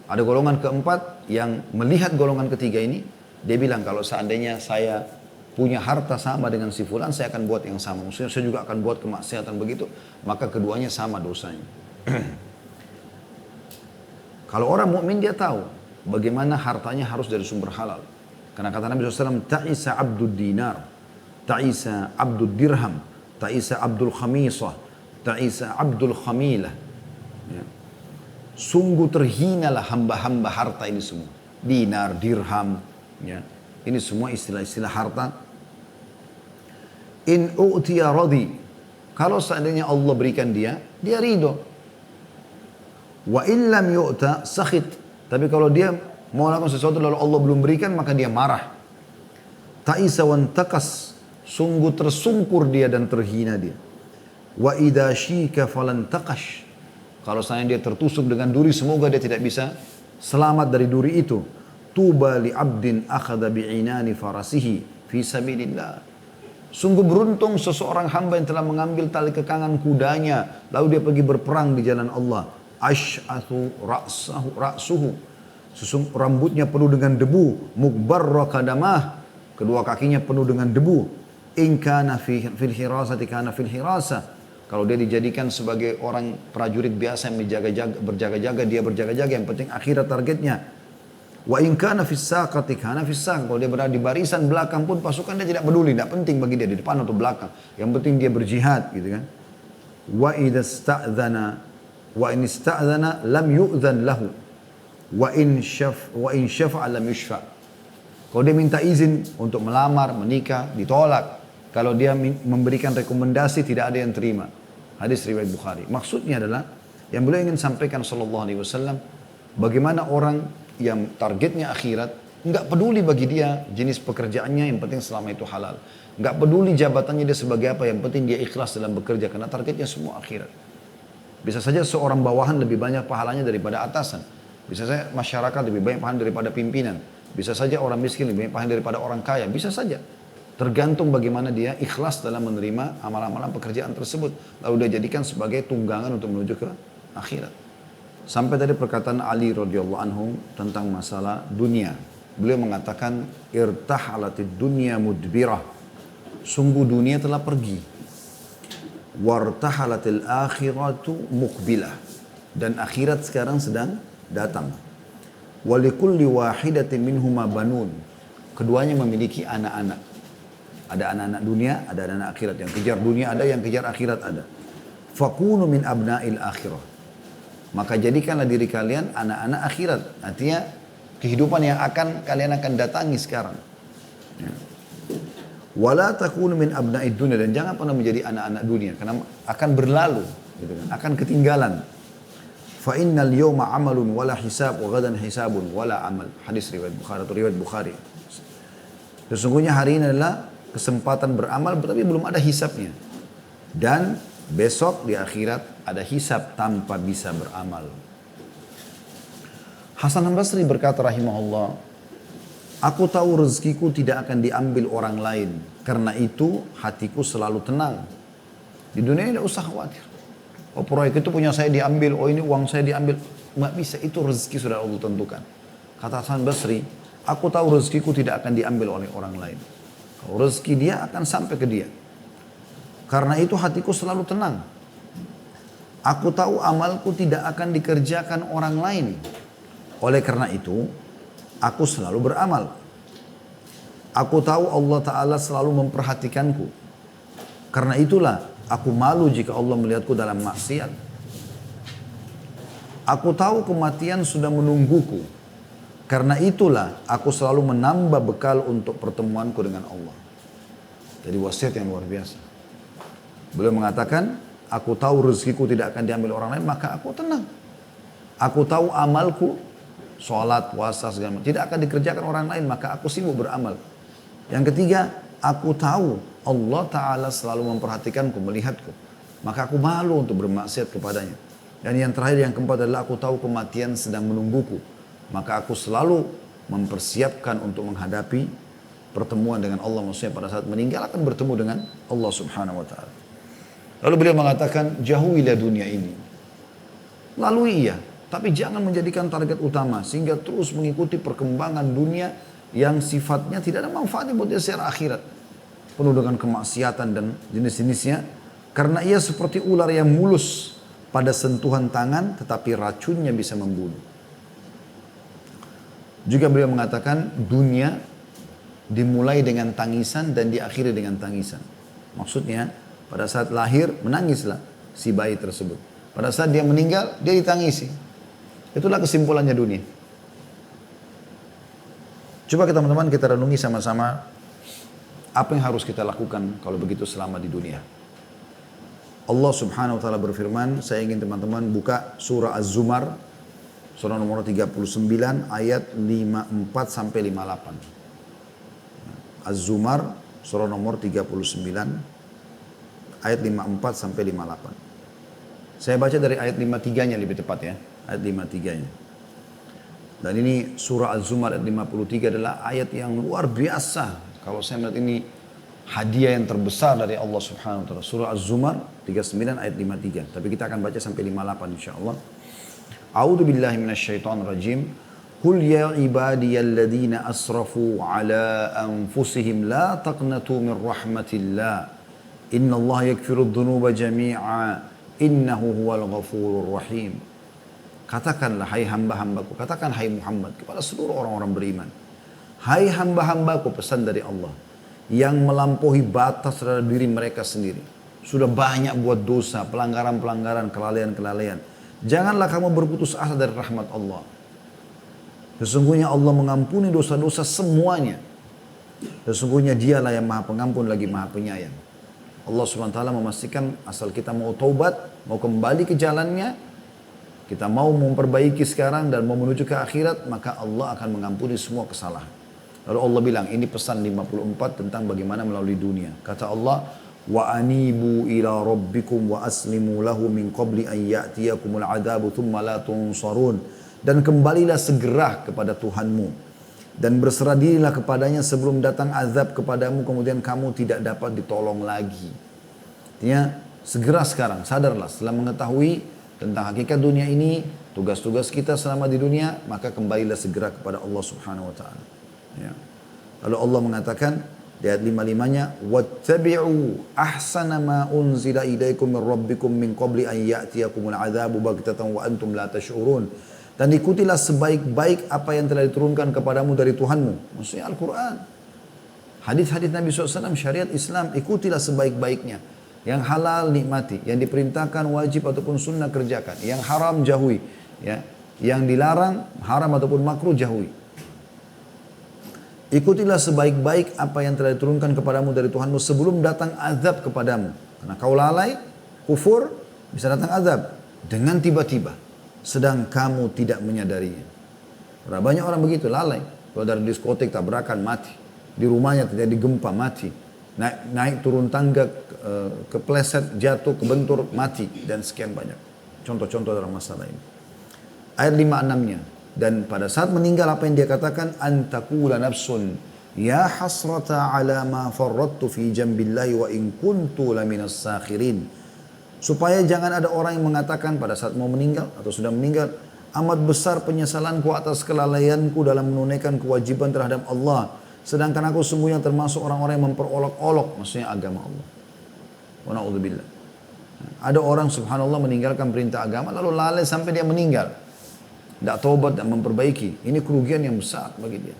ada golongan keempat yang melihat golongan ketiga ini, dia bilang kalau seandainya saya punya harta sama dengan si fulan, saya akan buat yang sama. Maksudnya saya juga akan buat kemaksiatan begitu, maka keduanya sama dosanya. Kalau orang mukmin dia tahu bagaimana hartanya harus dari sumber halal. Karena kata Nabi SAW, ta'isa abdud dinar, ta'isa abdul dirham, ta'isa abdul khamisah, ta'isa abdul khamilah. Ya. Sungguh terhinalah hamba-hamba harta ini semua. Dinar, dirham, ya. Ini semua istilah-istilah harta. In u'tiya radhi. Kalau seandainya Allah berikan dia ridho. Wa in lam yu'ta sakhit. Tapi kalau dia mau lakukan sesuatu lalu Allah belum berikan, maka dia marah. Ta'isa wan takas. Sungguh tersungkur dia dan terhina dia. Wa idha syika falan taqash. Kalau seandainya dia tertusuk dengan duri, semoga dia tidak bisa selamat dari duri itu. Tuba li abdin akhadha bi'inani farasihi fi sabilillah. Sungguh beruntung seseorang hamba yang telah mengambil tali kekangan kudanya, lalu dia pergi berperang di jalan Allah. Ash'athu ra'suhu. Rambutnya penuh dengan debu. Mukbarra kadamah. Kedua kakinya penuh dengan debu. In kana fil hirasati kana fil hirasa. Kalau dia dijadikan sebagai orang prajurit biasa yang berjaga-jaga, dia berjaga-jaga, yang penting akhirat targetnya. Wa in kana fis saqati kana fis saq. Kalau dia berada di barisan belakang pun pasukan dia tidak peduli, tidak penting bagi dia di depan atau belakang. Yang penting dia berjihad, gitu kan. Wa idza sta'dzana wa in ista'dzana lam yu'dzan lahu. Wa in syafa'a lam yushfa'. Kalau dia minta izin untuk melamar, menikah, ditolak. Kalau dia memberikan rekomendasi, tidak ada yang terima. Hadis riwayat Bukhari. Maksudnya adalah yang beliau ingin sampaikan sallallahu alaihi wasallam, bagaimana orang yang targetnya akhirat, nggak peduli bagi dia jenis pekerjaannya, yang penting selama itu halal. Nggak peduli jabatannya dia sebagai apa, yang penting dia ikhlas dalam bekerja karena targetnya semua akhirat. Bisa saja seorang bawahan lebih banyak pahalanya daripada atasan. Bisa saja masyarakat lebih banyak pahala daripada pimpinan. Bisa saja orang miskin lebih banyak pahala daripada orang kaya. Bisa saja. Tergantung bagaimana dia ikhlas dalam menerima amalan-amalan pekerjaan tersebut. Lalu dia jadikan sebagai tunggangan untuk menuju ke akhirat. Sampai tadi perkataan Ali radhiyallahu anhu tentang masalah dunia. Beliau mengatakan, irtahalatid dunya mudbirah. Sungguh dunia telah pergi. Wartahalatil akhiratu muqbilah. Dan akhirat sekarang sedang datang. Walikulli wahidatin minhuma banun. Keduanya memiliki anak-anak. Ada anak-anak dunia, ada anak-anak akhirat. Yang kejar dunia ada, yang kejar akhirat ada. Fakunu min abna'il akhirah. Maka jadikanlah diri kalian anak-anak akhirat. Artinya kehidupan yang kalian akan datangi sekarang. Ya. Wala takunu min abna'id dunia. Dan jangan pernah menjadi anak-anak dunia. Karena akan berlalu. Gitu kan. Akan ketinggalan. Fa innal yawma amalun wala hisab wa gadan hisabun wala amal. Hadis riwayat Bukhari atau riwayat Bukhari. Sesungguhnya hari ini adalah kesempatan beramal tapi belum ada hisabnya. Dan Besok di akhirat ada hisab tanpa bisa beramal. Hasan al-Basri berkata rahimahullah, aku tahu rezekiku tidak akan diambil orang lain. Karena itu hatiku selalu tenang. Di dunia ini tidak usah khawatir. Oh proyek itu punya saya diambil, oh ini uang saya diambil. Nggak bisa, itu rezeki sudah Allah tentukan. Kata Hasan Basri, aku tahu rezekiku tidak akan diambil oleh orang lain. Kalau rezeki dia akan sampai ke dia. Karena itu hatiku selalu tenang. Aku tahu amalku tidak akan dikerjakan orang lain. Oleh karena itu, aku selalu beramal. Aku tahu Allah Ta'ala selalu memperhatikanku. Karena itulah, aku malu jika Allah melihatku dalam maksiat. Aku tahu kematian sudah menungguku. Karena itulah, aku selalu menambah bekal untuk pertemuanku dengan Allah. Jadi wasiat yang luar biasa. Beliau mengatakan, aku tahu rezekiku tidak akan diambil orang lain, maka aku tenang. Aku tahu amalku, sholat, puasa, segala macam, tidak akan dikerjakan orang lain, maka aku sibuk beramal. Yang ketiga, aku tahu Allah Ta'ala selalu memperhatikanku, melihatku. Maka aku malu untuk bermaksiat kepadanya. Dan yang terakhir, yang keempat adalah aku tahu kematian sedang menungguku. Maka aku selalu mempersiapkan untuk menghadapi pertemuan dengan Allah. Maksudnya pada saat meninggal akan bertemu dengan Allah Subhanahu Wa Ta'ala. Lalu beliau mengatakan, jauhilah dunia ini. Lalui iya, tapi jangan menjadikan target utama. Sehingga terus mengikuti perkembangan dunia yang sifatnya tidak ada manfaatnya buat dia secara akhirat. Penuh dengan kemaksiatan dan jenis-jenisnya. Karena ia seperti ular yang mulus pada sentuhan tangan, tetapi racunnya bisa membunuh. Juga beliau mengatakan, dunia dimulai dengan tangisan dan diakhiri dengan tangisan. Maksudnya, pada saat lahir, menangislah si bayi tersebut. Pada saat dia meninggal, dia ditangisi. Itulah kesimpulannya dunia. Coba teman-teman kita renungi sama-sama, apa yang harus kita lakukan kalau begitu selama di dunia. Allah Subhanahu Wa Ta'ala berfirman, saya ingin teman-teman buka surah Az-Zumar, surah nomor 39, ayat 54 sampai 58. Az-Zumar, surah nomor 39, ayat 54 sampai 58. Saya baca dari ayat 53-nya lebih tepat ya. Ayat 53-nya. Dan ini surah Az-Zumar ayat 53 adalah ayat yang luar biasa. Kalau saya melihat ini hadiah yang terbesar dari Allah Subhanahu Wa Ta'ala. Surah Az-Zumar 39 ayat 53. Tapi kita akan baca sampai 58 insyaAllah. A'udhu billahi minasyaitonir rajim. Qul ya ibadiyalladzina asrafu ala anfusihim la taqnatu min rahmatillah. Inna Allah yakfirud dhunuba jami'a. Innahu huwal ghafurur rahim. Katakanlah hai hamba-hambaku. Katakan hai Muhammad kepada seluruh orang-orang beriman. Hai hamba-hambaku, pesan dari Allah. Yang melampaui batas terhadap diri mereka sendiri. Sudah banyak buat dosa, pelanggaran-pelanggaran, kelalaian-kelalaian. Janganlah kamu berputus asa dari rahmat Allah. Sesungguhnya Allah mengampuni dosa-dosa semuanya. Sesungguhnya dialah yang maha pengampun lagi maha penyayang. Allah SWT memastikan asal kita mau taubat, mau kembali ke jalannya, kita mau memperbaiki sekarang dan mau menuju ke akhirat, maka Allah akan mengampuni semua kesalahan. Lalu Allah bilang, ini pesan 54 tentang bagaimana melalui dunia. Kata Allah, wa anibu ila rabbikum wa aslimu lahu min qabli an ya'tiyakumul adabu thumma la tunsarun. Dan kembalilah segera kepada Tuhanmu. Dan berserah dirilah kepadanya sebelum datang azab kepadamu, kemudian kamu tidak dapat ditolong lagi. Artinya, segera sekarang, sadarlah setelah mengetahui tentang hakikat dunia ini, tugas-tugas kita selama di dunia, maka kembalilah segera kepada Allah Subhanahu Wa Ta'ala. Ya. Lalu Allah mengatakan di ayat 55-nya, wattabi'u ahsana ma unzila ilaikum min rabbikum min qabli an ya'tiyakumul adzabu baghtatan wa antum la tash'urun. Dan ikutilah sebaik-baik apa yang telah diturunkan kepadamu dari Tuhanmu. Maksudnya Al-Quran. Hadis-hadis Nabi SAW, syariat Islam, ikutilah sebaik-baiknya. Yang halal nikmati, yang diperintahkan wajib ataupun sunnah kerjakan. Yang haram jauhi. Ya. Yang dilarang haram ataupun makruh jauhi. Ikutilah sebaik-baik apa yang telah diturunkan kepadamu dari Tuhanmu sebelum datang azab kepadamu. Karena kau lalai, kufur, bisa datang azab. Dengan tiba-tiba. Sedang kamu tidak menyadarinya. Karena banyak orang begitu, lalai. Kalau dari diskotik tabrakan, mati. Di rumahnya terjadi gempa, mati. naik turun tangga, kepleset, jatuh, kebentur, mati, dan sekian banyak. Contoh-contoh dalam masalah ini. Ayat 5-6-nya. Dan pada saat meninggal apa yang dia katakan? Antakula nafsun ya hasrata ala ma farrattu fi jambillahi wa in kuntu laminas sakhirin. Supaya jangan ada orang yang mengatakan pada saat mau meninggal atau sudah meninggal, amat besar penyesalanku atas kelalaianku dalam menunaikan kewajiban terhadap Allah. Sedangkan aku sungguhnya termasuk orang-orang yang memperolok-olok, maksudnya agama Allah. Wa na'udzubillah. Ada orang subhanallah meninggalkan perintah agama lalu lalai sampai dia meninggal. Tidak taubat dan memperbaiki. Ini kerugian yang besar bagi dia.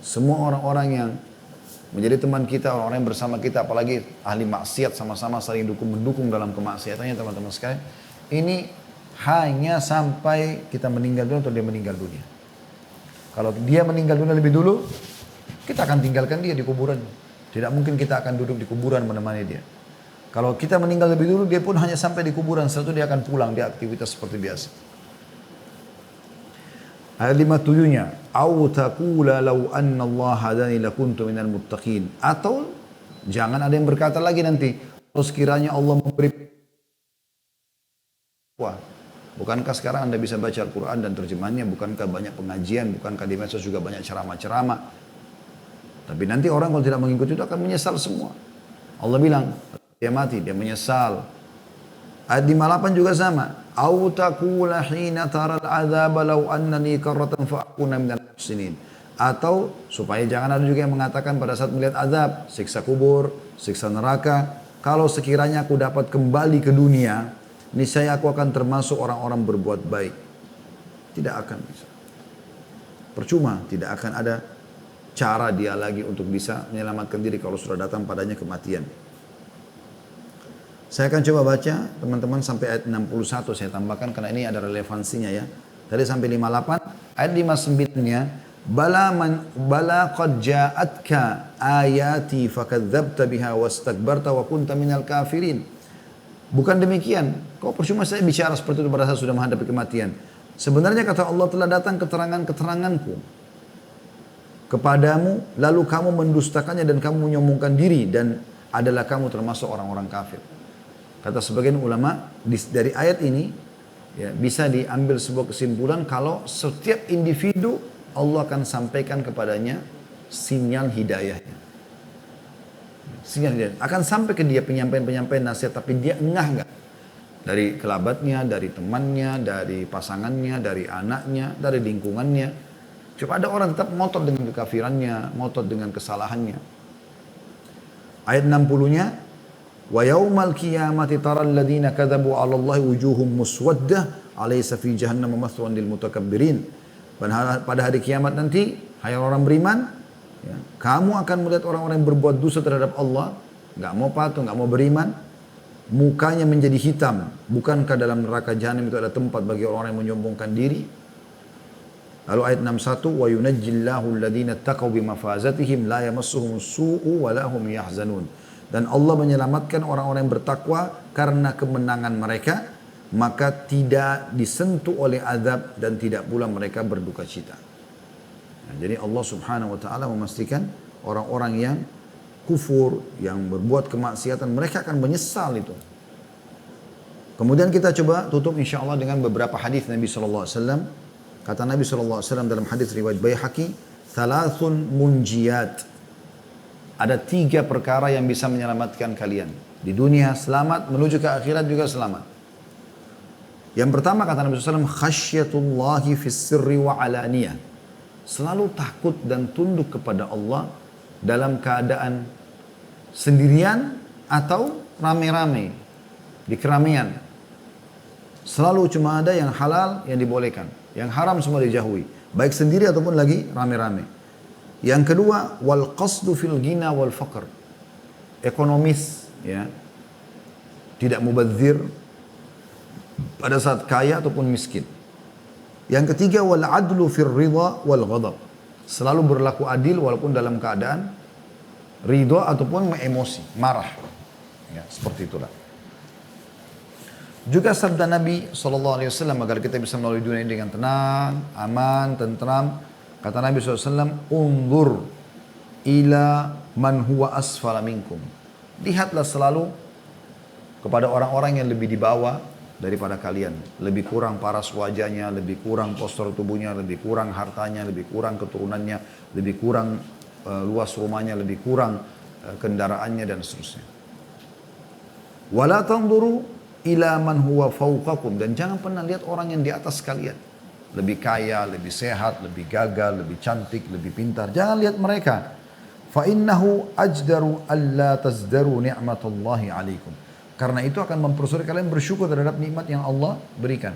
Semua orang-orang yang menjadi teman kita, orang-orang yang bersama kita, apalagi ahli maksiat sama-sama saling mendukung dalam kemaksiatannya teman-teman sekalian. Ini hanya sampai kita meninggal dunia atau dia meninggal dunia. Kalau dia meninggal dunia lebih dulu, kita akan tinggalkan dia di kuburan. Tidak mungkin kita akan duduk di kuburan menemani dia. Kalau kita meninggal lebih dulu, dia pun hanya sampai di kuburan. Setelah itu dia akan pulang, dia aktivitas seperti biasa. Ayat 57-nya, "Au taqula law anna Allah hadani lakuntu minal muttaqin." Atau jangan ada yang berkata lagi nanti, kalau sekiranya Allah memberi, wah, bukankah sekarang Anda bisa baca Al-Quran dan terjemahannya, bukankah banyak pengajian, bukankah di medsos juga banyak ceramah-ceramah. Tapi nanti orang kalau tidak mengikuti itu akan menyesal semua. Allah bilang, dia mati, dia menyesal. Ayat 58 juga sama. Au taqula hina taral adzab law annani karratan fa akuna minal muhsinin. Atau supaya jangan ada juga yang mengatakan pada saat melihat azab, siksa kubur, siksa neraka, kalau sekiranya aku dapat kembali ke dunia, niscaya aku akan termasuk orang-orang berbuat baik. Tidak akan bisa. Percuma, tidak akan ada cara dia lagi untuk bisa menyelamatkan diri kalau sudah datang padanya kematian. Saya akan coba baca teman-teman sampai ayat 61 saya tambahkan karena ini ada relevansinya ya. Tadi sampai 58, ayat 59-nya, bala qad ja'atka ayati fakadzdzabta biha wastakbarta wa kunta minal kafirin. Bukan demikian. Kok percuma saya bicara seperti itu pada saat sudah menghadapi kematian. Sebenarnya kata Allah telah datang keterangan-keteranganku kepadamu, lalu kamu mendustakannya dan kamu menyombongkan diri dan adalah kamu termasuk orang-orang kafir. Kata sebagian ulama dari ayat ini ya, bisa diambil sebuah kesimpulan kalau setiap individu Allah akan sampaikan kepadanya sinyal hidayahnya. Sinyal hidayah akan sampai ke dia penyampaian-penyampaian nasihat, tapi dia engah enggak. Dari kerabatnya, dari temannya, dari pasangannya, dari anaknya, dari lingkungannya. Coba ada orang tetap ngotot dengan kekafirannya, ngotot dengan kesalahannya. Ayat 60-nya, wa yaumal qiyamati taral ladzina kadzabu 'ala Allahi wujuhum muswaddah alaysa fi jahannam mathwan lil mutakabbirin. Pada hari kiamat nanti, hai orang beriman, ya, kamu akan melihat orang-orang yang berbuat dosa terhadap Allah, enggak mau patuh, enggak mau beriman, mukanya menjadi hitam. Bukankah dalam neraka jahanam itu ada tempat bagi orang-orang yang menyombongkan diri? Lalu ayat 61, wa yunajjillahu alladhina taqaw bimafazatihim la yamassuhum su'u wa la hum yahzanun. Dan Allah menyelamatkan orang-orang yang bertakwa karena kemenangan mereka, maka tidak disentuh oleh azab dan tidak pula mereka berduka cita. Nah, jadi Allah subhanahu wa ta'ala memastikan orang-orang yang kufur, yang berbuat kemaksiatan, mereka akan menyesal itu. Kemudian kita coba tutup insya Allah dengan beberapa hadis Nabi SAW. Kata Nabi SAW dalam hadis riwayat Baihaqi, thalathun munjiyat. Ada 3 perkara yang bisa menyelamatkan kalian. Di dunia selamat, menuju ke akhirat juga selamat. Yang pertama kata Nabi SAW, khasyatullahi fis sirri wa alaniyah. Selalu takut dan tunduk kepada Allah dalam keadaan sendirian atau rame-rame di keramaian. Selalu cuma ada yang halal yang dibolehkan, yang haram semua dijauhi, baik sendiri ataupun lagi rame-rame. Yang kedua, wal qasdu fil ghina wal faqr. Ekonomis, ya. Tidak mubadzir pada saat kaya ataupun miskin. Yang ketiga, wal adlu fil ridha wal ghadab. Selalu berlaku adil walaupun dalam keadaan ridha ataupun emosi, marah. Ya, seperti itulah. Juga sabda Nabi SAW agar kita bisa melalui dunia ini dengan tenang, aman, tentram. Kata Nabi SAW, undur ila man huwa asfala minkum. Lihatlah selalu kepada orang-orang yang lebih di bawah daripada kalian. Lebih kurang paras wajahnya, lebih kurang postur tubuhnya, lebih kurang hartanya, lebih kurang keturunannya, lebih kurang luas rumahnya, lebih kurang kendaraannya dan seterusnya. Wala tanzuru ila man huwa fawqakum, dan jangan pernah lihat orang yang di atas kalian. Lebih kaya, lebih sehat, lebih gagah, lebih cantik, lebih pintar. Jangan lihat mereka. Fa innahu ajdaru alla tazdaru ni'matallahi alaikum. Karena itu akan mempersulit kalian bersyukur terhadap nikmat yang Allah berikan.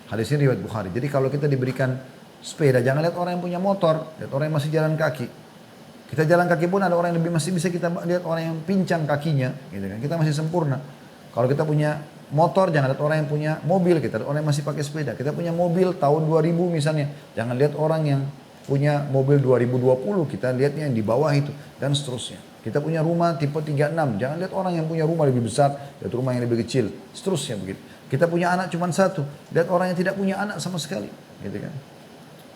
Hadis ini riwayat Bukhari. Jadi kalau kita diberikan sepeda, jangan lihat orang yang punya motor, lihat orang yang masih jalan kaki. Kita jalan kaki pun ada orang yang lebih masih bisa kita lihat orang yang pincang kakinya, gitu kan. Kita masih sempurna. Kalau kita punya motor, jangan lihat orang yang punya mobil, kita lihat orang yang masih pakai sepeda. Kita punya mobil tahun 2000 misalnya, jangan lihat orang yang punya mobil 2020, kita lihatnya yang di bawah itu, dan seterusnya. Kita punya rumah tipe 36, jangan lihat orang yang punya rumah lebih besar, lihat rumah yang lebih kecil, seterusnya begitu. Kita punya anak cuma satu, lihat orang yang tidak punya anak sama sekali, gitu kan.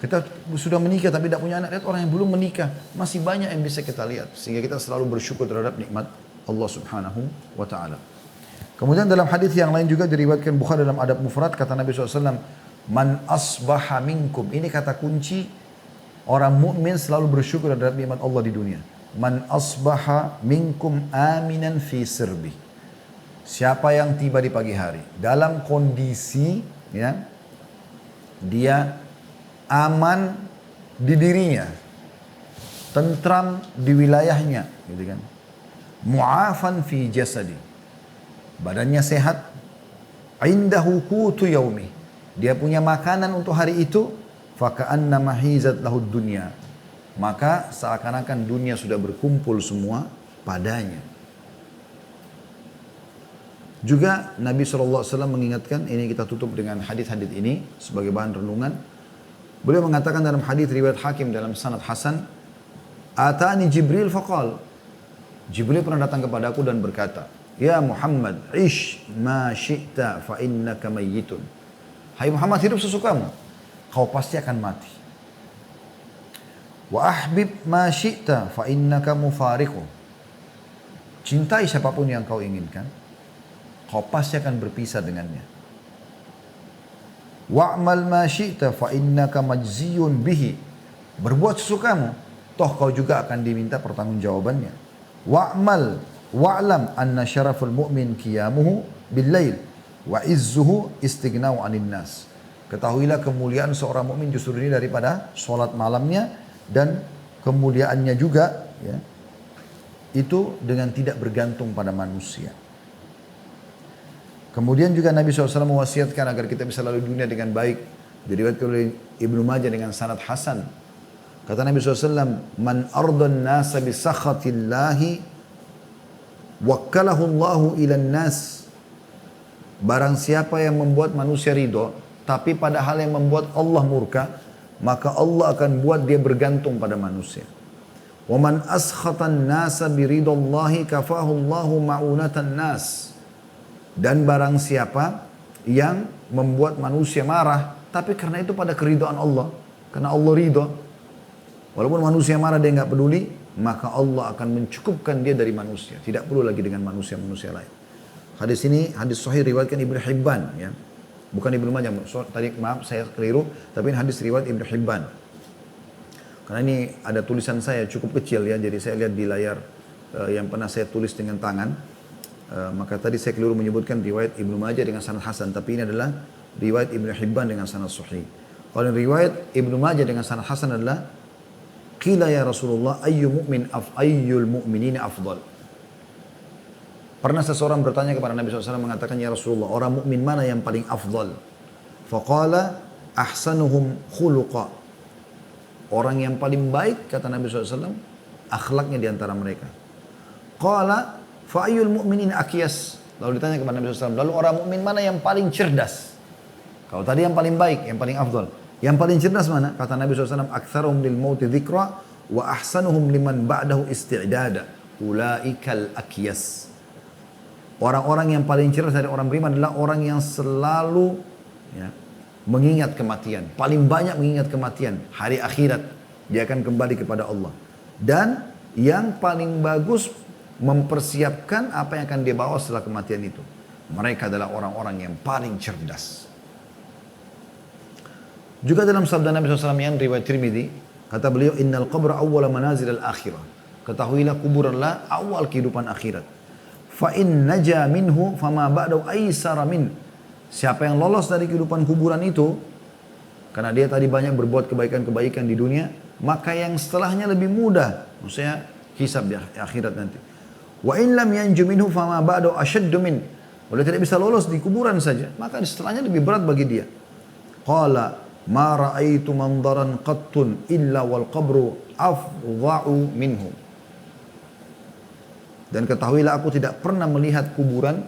Kita sudah menikah tapi tidak punya anak, lihat orang yang belum menikah, masih banyak yang bisa kita lihat. Sehingga kita selalu bersyukur terhadap nikmat Allah Subhanahu wa Ta'ala. Kemudian dalam hadis yang lain juga diriwayatkan Bukhari dalam Adab Mufrad, kata Nabi SAW, man asbaha minkum, ini kata kunci. Orang mukmin selalu bersyukur terhadap nikmat Allah di dunia. Man asbaha minkum aminan fi sirbi. Siapa yang tiba di pagi hari dalam kondisi ya dia aman di dirinya, tentram di wilayahnya, gitu kan. Mu'afan fi jasadi. Badannya sehat. Indahu qutu yaumi. Dia punya makanan untuk hari itu. Faka'anna mahizat lahud dunya, maka seakan-akan dunia sudah berkumpul semua padanya. Juga Nabi SAW mengingatkan, ini kita tutup dengan hadis-hadis ini sebagai bahan renungan. Beliau mengatakan dalam hadis riwayat Hakim dalam sanad Hasan, Atani Jibril faqal, Jibril pernah datang kepadaku dan berkata, Ya Muhammad, ish ma syi'ta fa innaka mayyitun. Hai Muhammad, hidup sesukamu, kau pasti akan mati. Wa ahbib ma syi'ta fa innaka mufariqu. Cintai siapapun yang kau inginkan, kau pasti akan berpisah dengannya. Wa'mal ma syi'ta fa innaka majziyun bihi. Berbuat sesukamu, toh kau juga akan diminta pertanggungjawabannya. Wa'mal wa'lam anna syaraful mu'min qiyamuhu bil lail wa izzuhu istighna'u 'anil nas. Ketahuilah kemuliaan seorang mukmin justru ini daripada sholat malamnya, dan kemuliaannya juga ya, itu dengan tidak bergantung pada manusia. Kemudian juga Nabi SAW mewasiatkan agar kita bisa lalu dunia dengan baik. Diriwayatkan oleh Ibnu Majah dengan sanad hasan. Kata Nabi SAW, Man ardan nasa bisakhatillahi wakkalahu Allahu ilan nas. Barang siapa yang membuat manusia ridho, tapi pada hal yang membuat Allah murka, maka Allah akan buat dia bergantung pada manusia. Wa man askhatan nasa biridallahi kafahu Allahu ma'unatan nas. Dan barang siapa yang membuat manusia marah, tapi karena itu pada keridhaan Allah, karena Allah ridho, walaupun manusia marah dia nggak peduli, maka Allah akan mencukupkan dia dari manusia. Tidak perlu lagi dengan manusia-manusia lain. Hadis ini hadis sahih riwayatkan Ibnu Hibban, ya. Bukan Ibnu Majah, tadi maaf saya keliru, tapi ini hadis riwayat Ibnu Hibban. Karena ini ada tulisan saya cukup kecil ya, jadi saya lihat di layar yang pernah saya tulis dengan tangan. Maka tadi saya keliru menyebutkan riwayat Ibnu Majah dengan sanad hasan, tapi ini adalah riwayat Ibnu Hibban dengan sanad sahih. Kalau riwayat Ibnu Majah dengan sanad hasan adalah qila ya Rasulullah ayyul mu'minina afdal. Pernah seseorang bertanya kepada Nabi SAW mengatakan, Ya Rasulullah, orang mukmin mana yang paling afdal? Faqala ahsanuhum khuluqa. Orang yang paling baik, kata Nabi SAW, akhlaknya di antara mereka. Qala fa'ayyul mu'minin akyas. Lalu ditanya kepada Nabi SAW, lalu orang mukmin mana yang paling cerdas? Kalau tadi yang paling baik, yang paling afdal. Yang paling cerdas mana? Kata Nabi SAW, aktsaruhum lil mauti dzikra wa ahsanuhum liman ba'dahu isti'dada. Ulaikal akyas. Orang-orang yang paling cerdas dari orang beriman adalah orang yang selalu ya, mengingat kematian. Paling banyak mengingat kematian. Hari akhirat. Dia akan kembali kepada Allah. Dan yang paling bagus mempersiapkan apa yang akan dia bawa setelah kematian itu. Mereka adalah orang-orang yang paling cerdas. Juga dalam sabda Nabi SAW yang riwayat Tirmidzi, kata beliau, innal qabra awwala manazil al-akhirah. Ketahuilah kubur adalah awal kehidupan akhirat. Fa in naja minhu fama ba'dahu aisara min. Siapa yang lolos dari kehidupan kuburan itu, karena dia tadi banyak berbuat kebaikan-kebaikan di dunia, maka yang setelahnya lebih mudah. Maksudnya hisab di akhirat nanti. Wa in lam yanju minhu fama ba'dahu ashaddu min. Kalau dia tidak bisa lolos di kuburan saja, maka setelahnya lebih berat bagi dia. Qala ma ra'aitu mandaran qattun illa wal qabru afdha'u minhu. Dan ketahuilah aku tidak pernah melihat kuburan,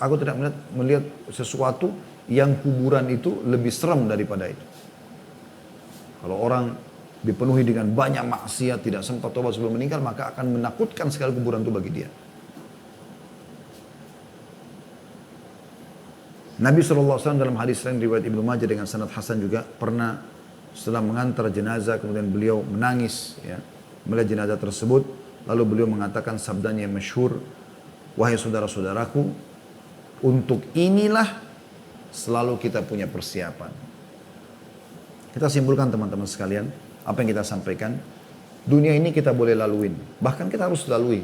aku tidak melihat sesuatu yang kuburan itu lebih serem daripada itu. Kalau orang dipenuhi dengan banyak maksiat, tidak sempat tobat sebelum meninggal, maka akan menakutkan sekali kuburan itu bagi dia. Nabi SAW dalam hadis lain riwayat Ibnu Majah dengan sanad hasan juga pernah setelah mengantar jenazah kemudian beliau menangis ya, melihat jenazah tersebut, lalu beliau mengatakan sabdanya yang masyhur, wahai saudara-saudaraku, untuk inilah selalu kita punya persiapan. Kita simpulkan teman-teman sekalian, apa yang kita sampaikan, dunia ini kita boleh laluin, bahkan kita harus lalui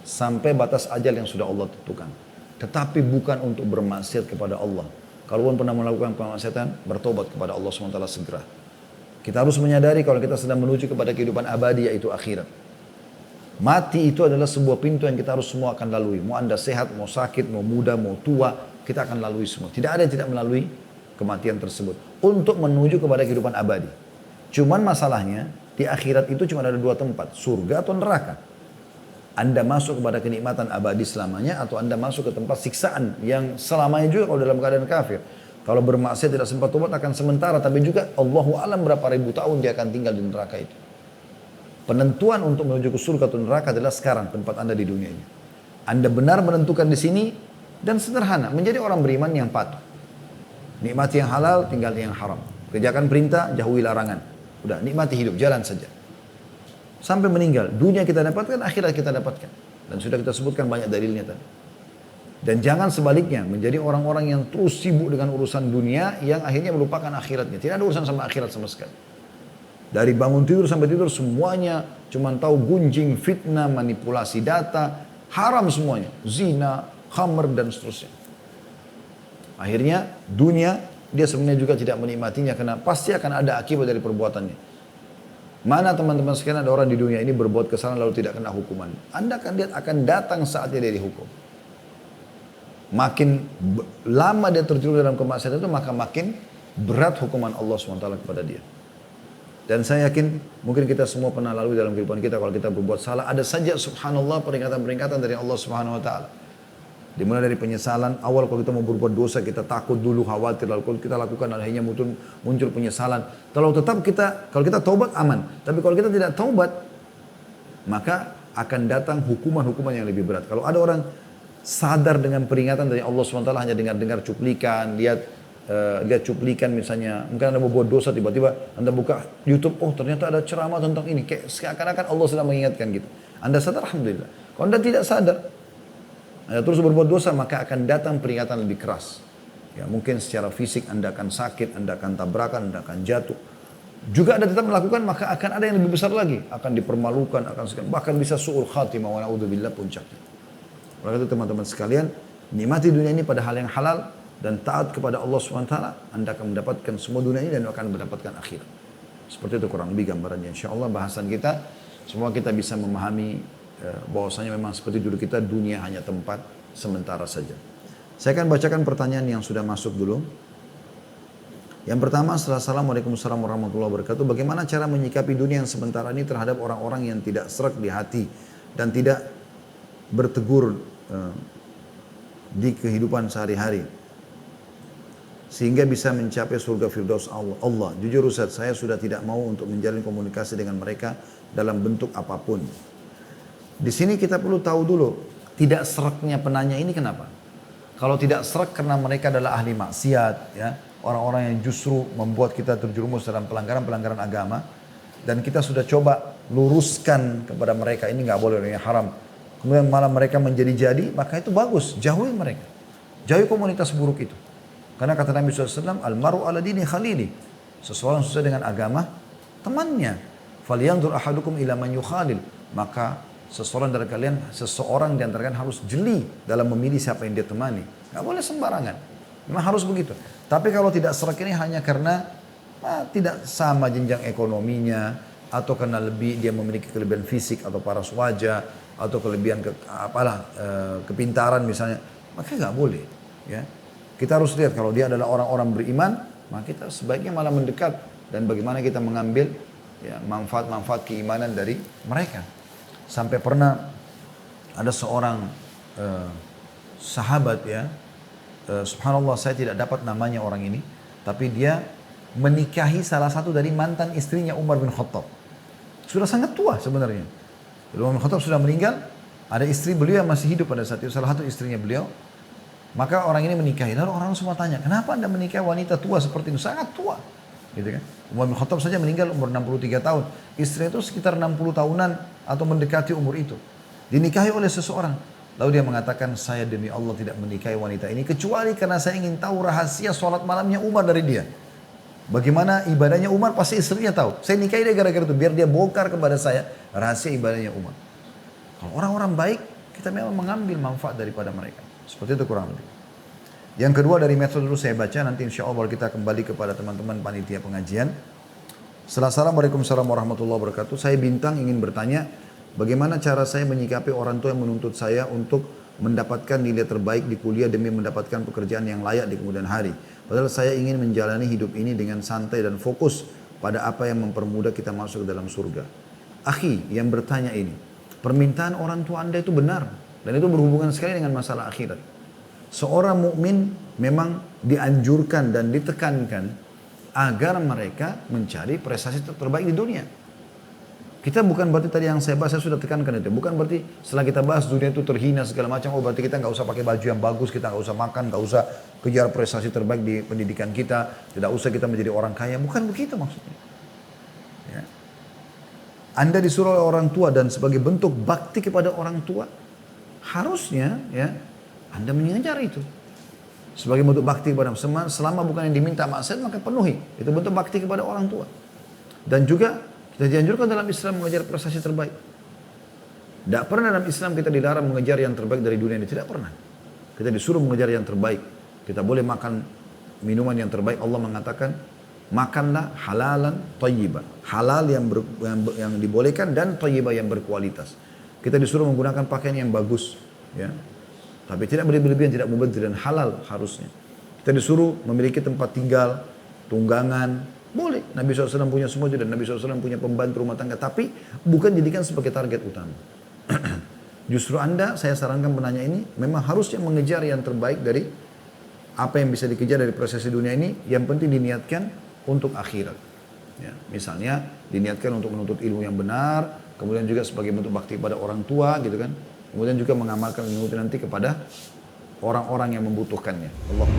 sampai batas ajal yang sudah Allah tentukan. Tetapi bukan untuk bermaksiat kepada Allah. Kalau pernah melakukan kemaksiatan, bertobat kepada Allah SWT segera. Kita harus menyadari kalau kita sedang menuju kepada kehidupan abadi, yaitu akhirat. Mati itu adalah sebuah pintu yang kita harus semua akan lalui. Mau anda sehat, mau sakit, mau muda, mau tua, kita akan lalui semua. Tidak ada yang tidak melalui kematian tersebut. Untuk menuju kepada kehidupan abadi. Cuman masalahnya, di akhirat itu cuma ada dua tempat, surga atau neraka. Anda masuk kepada kenikmatan abadi selamanya atau Anda masuk ke tempat siksaan yang selamanya juga kalau dalam keadaan kafir. Kalau bermaksiat tidak sempat tobat akan sementara, tapi juga Allahu alam berapa ribu tahun dia akan tinggal di neraka itu. Penentuan untuk menuju ke surga atau neraka adalah sekarang tempat Anda di dunia ini. Anda benar menentukan di sini dan sederhana, menjadi orang beriman yang patuh. Nikmati yang halal, tinggalkan yang haram. Kerjakan perintah, jauhi larangan. Udah, nikmati hidup, jalan saja. Sampai meninggal, dunia kita dapatkan, akhirat kita dapatkan. Dan sudah kita sebutkan banyak dalilnya tadi. Dan jangan sebaliknya, menjadi orang-orang yang terus sibuk dengan urusan dunia, yang akhirnya melupakan akhiratnya. Tidak ada urusan sama akhirat sama sekali. Dari bangun tidur sampai tidur, semuanya cuma tahu gunjing, fitnah, manipulasi data, haram semuanya. Zina, khamr, dan seterusnya. Akhirnya, dunia, dia sebenarnya juga tidak menikmatinya, karena pasti akan ada akibat dari perbuatannya. Mana teman-teman sekalian ada orang di dunia ini berbuat kesalahan lalu tidak kena hukuman. Anda akan lihat akan datang saatnya dia dihukum. Makin lama dia terjerumus dalam kemaksiatan itu, maka makin berat hukuman Allah SWT kepada dia. Dan saya yakin mungkin kita semua pernah lalui dalam kehidupan kita kalau kita berbuat salah. Ada saja subhanallah peringatan-peringatan dari Allah SWT. Dimulai dari penyesalan, awal kalau kita mau berbuat dosa, kita takut dulu, khawatir, lalu kalau kita lakukan akhirnya muncul penyesalan. Kalau kita taubat aman, tapi kalau kita tidak taubat, maka akan datang hukuman-hukuman yang lebih berat. Kalau ada orang sadar dengan peringatan dari Allah SWT, hanya dengar cuplikan, lihat cuplikan misalnya, mungkin Anda mau buat dosa, tiba-tiba Anda buka YouTube, oh ternyata ada ceramah tentang ini, kayak seakan-akan Allah sedang mengingatkan gitu. Anda sadar, alhamdulillah. Kalau Anda tidak sadar, Anda terus berbuat dosa, maka akan datang peringatan lebih keras. Ya, mungkin secara fisik Anda akan sakit, Anda akan tabrakan, Anda akan jatuh. Juga Anda tetap melakukan, maka akan ada yang lebih besar lagi. Akan dipermalukan, bahkan bisa su'ul khatimah wa na'udzubillah puncaknya. Oleh itu teman-teman sekalian, nikmati dunia ini pada hal yang halal dan taat kepada Allah SWT, Anda akan mendapatkan semua dunia ini dan akan mendapatkan akhirat. Seperti itu kurang lebih gambarannya. InsyaAllah bahasan kita, semua kita bisa memahami bahwasanya memang seperti dulu kita, dunia hanya tempat sementara saja. Saya akan bacakan pertanyaan yang sudah masuk dulu. Yang pertama, Assalamualaikum warahmatullahi wabarakatuh. Bagaimana cara menyikapi dunia yang sementara ini terhadap orang-orang yang tidak serak di hati dan tidak bertegur di kehidupan sehari-hari sehingga bisa mencapai surga firdaus Allah. Jujur Ustaz, saya sudah tidak mau untuk menjalin komunikasi dengan mereka dalam bentuk apapun. Di sini kita perlu tahu dulu, tidak seraknya penanya ini kenapa? Kalau tidak serak karena mereka adalah ahli maksiat, ya, orang-orang yang justru membuat kita terjerumus dalam pelanggaran-pelanggaran agama, dan kita sudah coba luruskan kepada mereka ini nggak boleh, ini haram. Kemudian malah mereka menjadi-jadi, maka itu bagus, jauhi mereka. Jauhi komunitas buruk itu. Karena kata Nabi SAW, Al-maru ala dini khalili. Seseorang sesuai dengan agama temannya. Falyanzur ahadukum ila man yukhalil. Maka seseorang dari kalian harus jeli dalam memilih siapa yang dia temani. Nggak boleh sembarangan. Memang harus begitu. Tapi kalau tidak serak ini hanya karena tidak sama jenjang ekonominya, atau karena dia memiliki kelebihan fisik atau paras wajah, atau kelebihan kepintaran misalnya, maka nggak boleh. Ya, kita harus lihat kalau dia adalah orang-orang beriman, maka kita sebaiknya malah mendekat dan bagaimana kita mengambil ya, manfaat-manfaat keimanan dari mereka. Sampai pernah ada seorang sahabat ya, subhanallah saya tidak dapat namanya orang ini, tapi dia menikahi salah satu dari mantan istrinya Umar bin Khattab. Sudah sangat tua sebenarnya. Umar bin Khattab sudah meninggal, ada istri beliau yang masih hidup pada saat itu, salah satu istrinya beliau. Maka orang ini menikahi. Lalu orang semua tanya, kenapa anda menikahi wanita tua seperti itu? Sangat tua. Gitu kan? Umar bin Khattab saja meninggal umur 63 tahun. Istrinya itu sekitar 60 tahunan atau mendekati umur itu. Dinikahi oleh seseorang. Lalu dia mengatakan, saya demi Allah tidak menikahi wanita ini kecuali karena saya ingin tahu rahasia sholat malamnya Umar dari dia. Bagaimana ibadahnya Umar pasti istrinya tahu. Saya nikahi dia gara-gara itu biar dia bongkar kepada saya rahasia ibadahnya Umar. Kalau orang-orang baik, kita memang mengambil manfaat daripada mereka. Seperti itu kurang lebih. Yang kedua dari metode dulu saya baca, nanti insya Allah kita kembali kepada teman-teman panitia pengajian. Assalamualaikum warahmatullahi wabarakatuh. Saya Bintang ingin bertanya, bagaimana cara saya menyikapi orang tua yang menuntut saya untuk mendapatkan nilai terbaik di kuliah demi mendapatkan pekerjaan yang layak di kemudian hari. Padahal saya ingin menjalani hidup ini dengan santai dan fokus pada apa yang mempermudah kita masuk ke dalam surga. Akhi yang bertanya ini, permintaan orang tua anda itu benar. Dan itu berhubungan sekali dengan masalah akhirat. Seorang mukmin memang dianjurkan dan ditekankan agar mereka mencari prestasi terbaik di dunia. Kita bukan berarti tadi yang saya bahas, saya sudah tekankan itu. Bukan berarti setelah kita bahas dunia itu terhina segala macam, oh berarti kita nggak usah pakai baju yang bagus, kita nggak usah makan, nggak usah kejar prestasi terbaik di pendidikan kita, tidak usah kita menjadi orang kaya. Bukan begitu maksudnya. Ya. Anda disuruh oleh orang tua dan sebagai bentuk bakti kepada orang tua, harusnya ya Anda mengejar itu. Sebagai bentuk bakti kepada selama bukan yang diminta maksiat maka penuhi. Itu bentuk bakti kepada orang tua. Dan juga kita dianjurkan dalam Islam mengejar prestasi terbaik. Tidak pernah dalam Islam kita dilarang mengejar yang terbaik dari dunia ini. Tidak pernah. Kita disuruh mengejar yang terbaik. Kita boleh makan minuman yang terbaik. Allah mengatakan, makanlah halalan thayyiban. Halal yang dibolehkan dan thayyibah yang berkualitas. Kita disuruh menggunakan pakaian yang bagus. Ya. Tapi tidak berlebihan, tidak mubadzir dan halal harusnya. Kita disuruh memiliki tempat tinggal, tunggangan. Boleh. Nabi SAW punya semua dan Nabi SAW punya pembantu rumah tangga. Tapi bukan jadikan sebagai target utama. Justru Anda, saya sarankan penanya ini, memang harusnya mengejar yang terbaik dari apa yang bisa dikejar dari prestasi dunia ini. Yang penting diniatkan untuk akhirat. Ya, misalnya diniatkan untuk menuntut ilmu yang benar, kemudian juga sebagai bentuk bakti pada orang tua gitu kan. Kemudian juga mengamalkan ilmu itu nanti kepada orang-orang yang membutuhkannya. Allah.